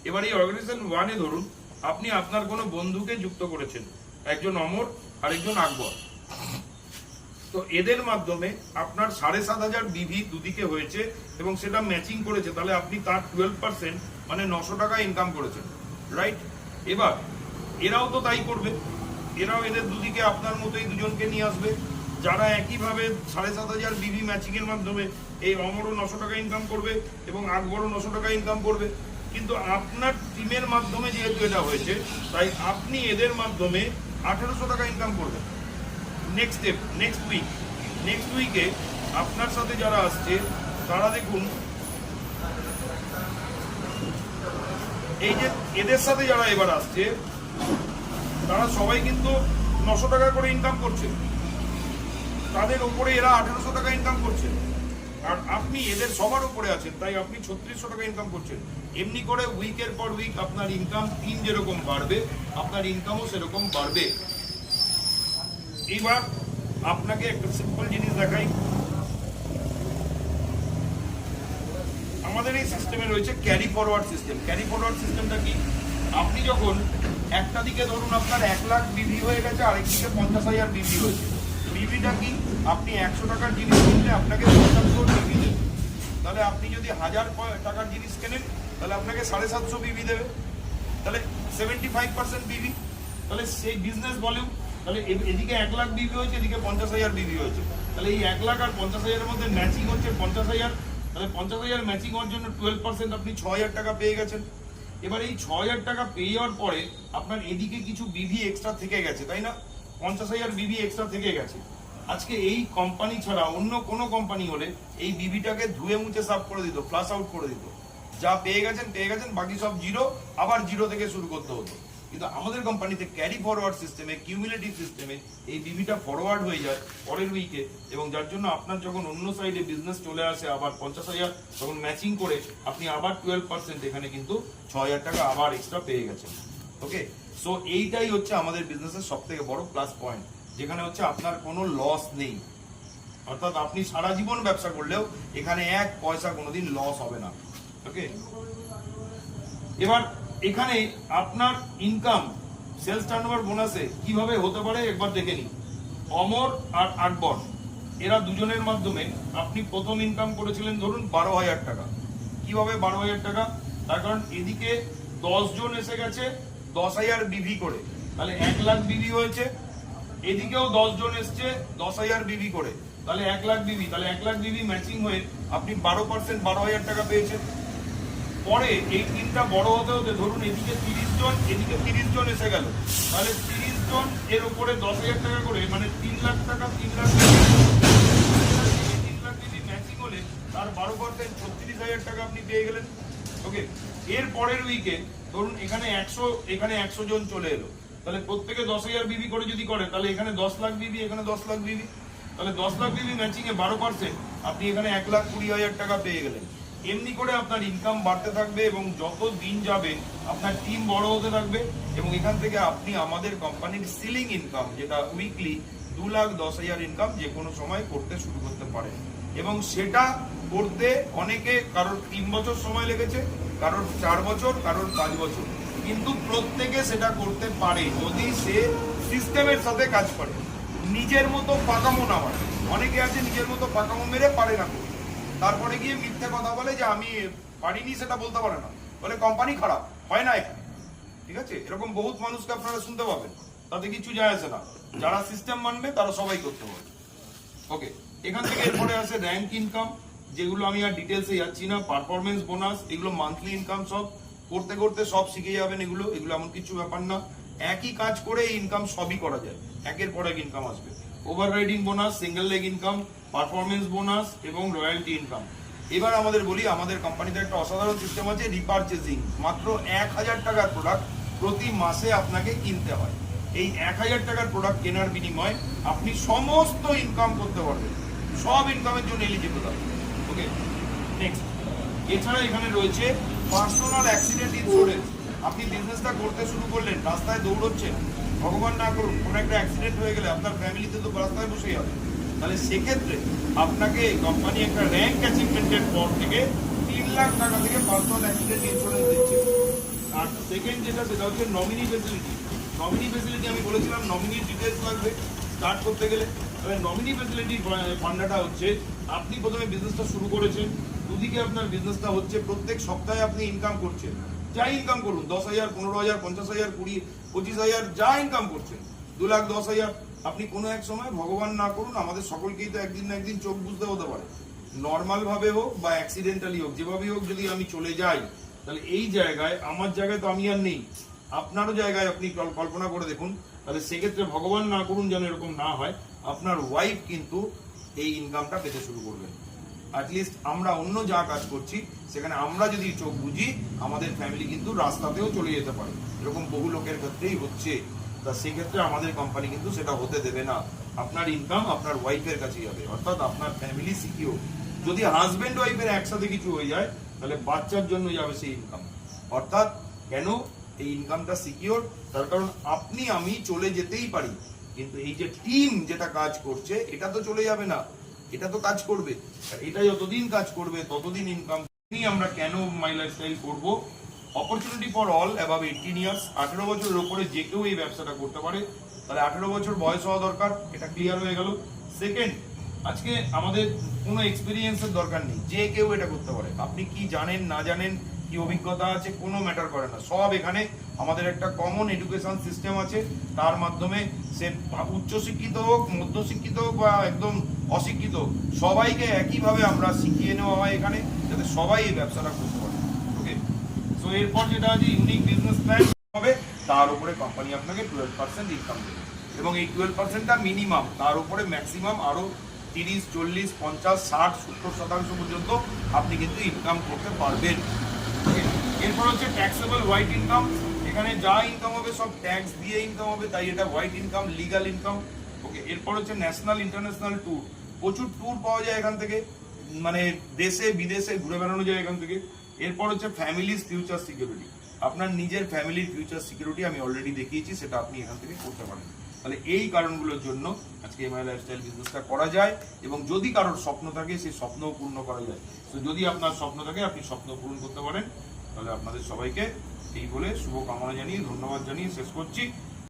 Speaker 1: এবার এই অর্গানাইজেশন 1 এ ধরুন আপনি আপনার কোনো বন্ধুকে যুক্ত করেছেন, একজন অমর আর একজন আকবর। তো এদের মাধ্যমে আপনার 7,500 বিভি দুদিকে হয়েছে এবং সেটা ম্যাচিং করেছে, তাহলে আপনি তার 12% মানে 900 টাকা ইনকাম করেছেন, রাইট। এবার এরাও তো তাই করবে, এরাও এদের দুদিকে আপনার মতোই দুজনকে নিয়ে আসবে, যারা একইভাবে 7,500 বিভি ম্যাচিং এর মাধ্যমে এই অমরও 900 টাকা ইনকাম করবে এবং আকবরও 900 টাকা ইনকাম করবে। কিন্তু আপনার টিমের মাধ্যমে যেহেতু এটা হয়েছে, তাই আপনি এদের মাধ্যমে 1800 টাকা ইনকাম করবেন। নেক্সট স্টেপ, নেক্সট উইকে আপনার সাথে যারা আসছে তারা দেখুন, এই যে এদের সাথে যারা এবার আসছে তারা সবাই কিন্তু 900 টাকা করে ইনকাম করছে, তাদের উপরে এরা 1800 টাকা ইনকাম করছে, আর আপনি এদের সবার উপরে আছেন, তাই আপনি 3600 টাকা ইনকাম করছেন। এমনি করে উইকের পর উইক আপনার ইনকাম টিম যেরকম বাড়বে আপনার ইনকামও সেরকম বাড়বে। এইবার আপনাকে একটা সিম্পল জিনিস দেখাই। আমাদের এই সিস্টেমে রয়েছে carry forward system. Carry forward সিস্টেমটা কি? আপনি যখন একটা দিকে ধরুন আপনার 1 লাখ বিভি হয়ে গেছে, আরেক দিকে 50,000 বিভি হয়েছে। বিভিটা কি? আপনি 100 টাকার জিনিস কিনলে আপনাকে 50 বিভি দেবে। তাহলে আপনি যদি 1000 টাকার জিনিস কেনেন তাহলে আপনাকে 750 বিভি দেবে, তাহলে 75% বিভি। তাহলে সেই বিজনেস ভলিউম, তাহলে এদিকে 1 লাখ বিভি হয়েছে, এদিকে 50,000 বিভি হয়েছে, তাহলে এই 1 লাখ আর 50,000 এর মধ্যে ম্যাচিং হচ্ছে 50,000, তাহলে 50,000 ম্যাচিং হওয়ার জন্য 12% আপনি 6,000 টাকা পেয়ে গেছেন। এবার এই 6,000 টাকা পেয়ে যাওয়ার পরে আপনার এদিকে কিছু বিভি এক্সট্রা থেকে গেছে, তাই না? 50,000 বিভি এক্সট্রা থেকে গেছে। আজকে এই কোম্পানি ছাড়া অন্য কোনো কোম্পানি হলে এই বিভিটাকে ধুয়ে মুছে সাফ করে দিত, ফ্লাশ আউট করে দিত, যা পেয়ে গেছেন, বাকি সব জিরো, আবার জিরো থেকে শুরু করতে হতো। কিন্তু আমাদের কোম্পানিতে ক্যারি ফরওয়ার্ড সিস্টেমে, কিউমুলেটিভ সিস্টেমে এই বিভিটা ফরওয়ার্ড হয়ে যায় পরের উইকে, এবং যার জন্য আপনার যখন অন্য সাইডে বিজনেস চলে আসে আবার 50,000, তখন ম্যাচিং করে আপনি আবার 12% এখানে কিন্তু 6,000 টাকা আবার এক্সট্রা পেয়ে গেছেন। ওকে, সো এইটাই হচ্ছে আমাদের বিজনেসের সব থেকে বড় প্লাস পয়েন্ট, যেখানে হচ্ছে আপনার কোনো লস নেই। অর্থাৎ আপনি সারা জীবন ব্যবসা করলেও এখানে 1 পয়সা কোনোদিন লস হবে না। ওকে, এবার এখানে আপনার ইনকাম সেলস টার্নওভার বোনাসে কিভাবে হতে পারে একবার দেখে নিন। অমর আর আকবর এরা দুজনের মাধ্যমে আপনি প্রথম ইনকাম করেছিলেন ধরুন 12,000 টাকা। কিভাবে 12,000 টাকা? তার কারণ এদিকে 10 জন এসে গেছে 10,000 বিভি করে, তাহলে 1 লাখ বিভি হয়েছে, এদিকেও 10 জন এসছে 10,000 বিভি করে, তাহলে 1 লাখ বিভি, তাহলে 1 লাখ বিভি ম্যাচিং হয়ে আপনি 12% 12,000 টাকা পেয়েছেন। পরে এই টিমটা বড় হতে হতে ধরুন এদিকে 30 জন, এদিকে 30 জন এসে গেল, তাহলে 30 জন এর উপরে 10,000 টাকা করে, মানে 3 লাখ টাকা, 3 লাখ ম্যাচিং হলে তার 12% 36,000 টাকা আপনি পেয়ে গেলেন। ওকে, এর পরের উইকে ধরুন এখানে 100 জন চলে এলো, তাহলে প্রত্যেকে 10,000 বিভি করে যদি করে, তাহলে এখানে 10 লাখ বিভি, এখানে 10 লাখ বিভি, তাহলে 10 লাখ বিভি ম্যাচিং এ 12% আপনি এখানে 1,20,000 টাকা পেয়ে গেলেন। এমনি করে আপনার ইনকাম বাড়তে থাকবে এবং যত দিন যাবে আপনার টিম বড় হতে থাকবে, এবং এখান থেকে আপনি আমাদের কোম্পানির সিলিং ইনকাম, যেটা উইকলি 2,10,000 ইনকাম যে কোনো সময় করতে শুরু করতে পারেন। এবং সেটা করতে অনেকে, কারোর 3 বছর সময় লেগেছে, কারোর 4 বছর, কারোর 5 বছর, কিন্তু প্রত্যেকে সেটা করতে পারে যদি সে সিস্টেমের সাথে কাজ করে, নিজের মতো পাকামো না হয়। অনেকে আছে নিজের মতো পাকামো মেরে পারে না, তারপরে গিয়ে মিথ্যে কথা বলে যে আমি পারিনি, সেটা বলতে পারে না, বলে কোম্পানি খারাপ, হয় না এখানে। ঠিক আছে, এরকম বহুত মানুষকে আপনারা শুনতে পাবেন, তাতে কিছু যায় আসে না। যারা সিস্টেম মানবে তারা সবাই করতে পারবে। ওকে, এখান থেকে এরপরে আসে র্যাঙ্ক ইনকাম, যেগুলো আমি আর ডিটেলসে যাচ্ছি না। পারফরমেন্স বোনাস, এগুলো মান্থলি ইনকাম, সব করতে করতে সব শিখে যাবেন। এগুলো এমন কিছু ব্যাপার না, একই কাজ করে ইনকাম সবই করা যায়, একের পর এক ইনকাম আসবে। Overriding bonus, single leg income, performance bonus এবং রয়্যালটি ইনকাম। এবার আমাদের বলি, আমাদের কোম্পানিতে একটা অসাধারণ সিস্টেম আছে রিপারচেজিং। মাত্র 1,000 টাকার প্রোডাক্ট প্রতি মাসে আপনাকে কিনতে হয়। এই 1,000 টাকার প্রোডাক্ট কেনার বিনিময়ে আপনি সমস্ত ইনকাম করতে পারবেন, সব ইনকামের জন্য এলিজিবল হবে। ওকে, নেক্সট, এছাড়া এখানে রয়েছে পার্সোনাল অ্যাক্সিডেন্ট ইন্স্যুরেন্স। আপনি বিজনেসটা করতে শুরু করলেন, রাস্তায় দৌড়চ্ছেন, ভগবান না করুন কোনো একটা অ্যাক্সিডেন্ট হয়ে গেলে আপনার ফ্যামিলিতে তো রাস্তায় বসেই হবে, তাহলে সেক্ষেত্রে আপনাকে কোম্পানি একটা র্যাঙ্ক অ্যাচিভমেন্টের পর থেকে 3 লাখ টাকা থেকে পার্সোনাল অ্যাক্সিডেন্ট ইন্স্যুরেন্স দিচ্ছে। আর সেকেন্ড যেটা, সেটা হচ্ছে নমিনি ফেসিলিটি। নমিনি ফেসিলিটি আমি বলেছিলাম নমিনির ডিটেলস লাগবে স্টার্ট করতে গেলে। তবে নমিনি ফেসিলিটির ফান্ডাটা হচ্ছে, আপনি প্রথমে বিজনেসটা শুরু করেছেন, দুদিকে আপনার বিজনেসটা হচ্ছে, প্রত্যেক সপ্তাহে আপনি ইনকাম করছেন, যা ইনকাম করুন, 10,000, 15,000, 50,000, 20, 25,000, যা ইনকাম করছেন, 2,10,000, আপনি কোনো এক সময়, ভগবান না করুন, আমাদের সকলকেই তো একদিন না একদিন চোখ বুঝতে হতে পারে, নর্মাল ভাবে হোক বা অ্যাক্সিডেন্টালি হোক, যেভাবেই হোক, যদি আমি চলে যাই, তাহলে এই জায়গায় আমার জায়গায় তো আমি আর নেই, আপনারও জায়গায় আপনি কল্পনা করে দেখুন, তাহলে সেক্ষেত্রে ভগবান না করুন যেন এরকম না হয়, আপনার ওয়াইফ কিন্তু এই ইনকামটা পেতে শুরু করবেন। অ্যাটলিস্ট আমরা অন্য যা কাজ করছি সেখানে আমরা যদি চোখ বুঝি, আমাদের ফ্যামিলি কিন্তু রাস্তাতেও চলে যেতে পারে, এরকম বহু লোকের ক্ষেত্রেই হচ্ছে। তা সেক্ষেত্রে আমাদের কোম্পানি কিন্তু সেটা হতে দেবে না। আপনার ইনকাম আপনার ওয়াইফের কাছে যাবে, অর্থাৎ আপনার ফ্যামিলি সিকিউর। যদি হাজবেন্ড ওয়াইফের একসাথে কিছু হয়ে যায় তাহলে বাচ্চার জন্য যাবে সেই ইনকাম। অর্থাৎ কেন এই ইনকামটা সিকিউর? তার কারণ আপনি আমি চলে যেতেই পারি, কিন্তু এই যে টিম যেটা কাজ করছে এটা তো চলে যাবে না, এটা তো কাজ করবে। আর এটা যতদিন কাজ করবে ততদিন ইনকাম। আমরা কেন মাই লাইফস্টাইল করব? Opportunity for all above 18 years, 18 বছরের উপরে যে কেউ এই ব্যবসাটা করতে পারে। তাহলে 18 বছর বয়স হওয়া দরকার, এটা ক্লিয়ার হয়ে গেল। সেকেন্ড, আজকে আমাদের কোনো এক্সপিরিয়েন্সের দরকার নেই, যে কেউ এটা করতে পারে। আপনি কি জানেন না জানেন, কি অভিজ্ঞতা আছে, কোনো ম্যাটার করে না। সব এখানে আমাদের একটা কমন এডুকেশন সিস্টেম আছে, তার মাধ্যমে সে উচ্চশিক্ষিত হোক, মধ্যশিক্ষিত হোক বা একদম অশিক্ষিত, সবাইকে একইভাবে আমরা শিখিয়ে নেওয়া হয় এখানে, যাতে সবাই এই ব্যবসাটা করতে পারে। ওকে, সো এরপর যেটা আছে ইউনিক বিজনেস প্ল্যান হবে, তার উপরে কোম্পানি আপনাকে 12% ইনকাম দেবে, এবং এই 12%টা মিনিমাম, তার উপরে ম্যাক্সিমাম আরো 30, 40, 50, 60, 70% পর্যন্ত আপনি কিন্তু ইনকাম করতে পারবেন। এরপর হচ্ছে ট্যাক্সেবল হোয়াইট ইনকাম। এখানে যা ইনকাম হবে সব ট্যাক্স দিয়ে ইনকাম হবে, তাই এটা হোয়াইট ইনকাম, লিগাল ইনকাম। ওকে, এরপর হচ্ছে ন্যাশনাল ইন্টারন্যাশনাল ট্যুর। প্রচুর ট্যুর পাওয়া যায় এখান থেকে, মানে দেশে বিদেশে ঘুরে বেড়ানো যায় এখান থেকে। এরপর হচ্ছে ফ্যামিলিজ ফিউচার সিকিউরিটি। আপনার নিজের ফ্যামিলির ফিউচার সিকিউরিটি আমি অলরেডি দেখিয়েছি, সেটা আপনি এখান থেকে করতে পারেন। তাহলে এই কারণগুলোর জন্য আজকে এমআই লাইফস্টাইল বিজনেসটা করা যায়, এবং যদি কারোর স্বপ্ন থাকে সেই স্বপ্নও পূর্ণ করা যায়। তো যদি আপনার স্বপ্ন থাকে আপনি স্বপ্ন পূরণ করতে পারেন। তাহলে আপনাদের সবাইকে এই বলে শুভকামনা জানিয়ে ধন্যবাদ জানিয়ে শেষ করছি।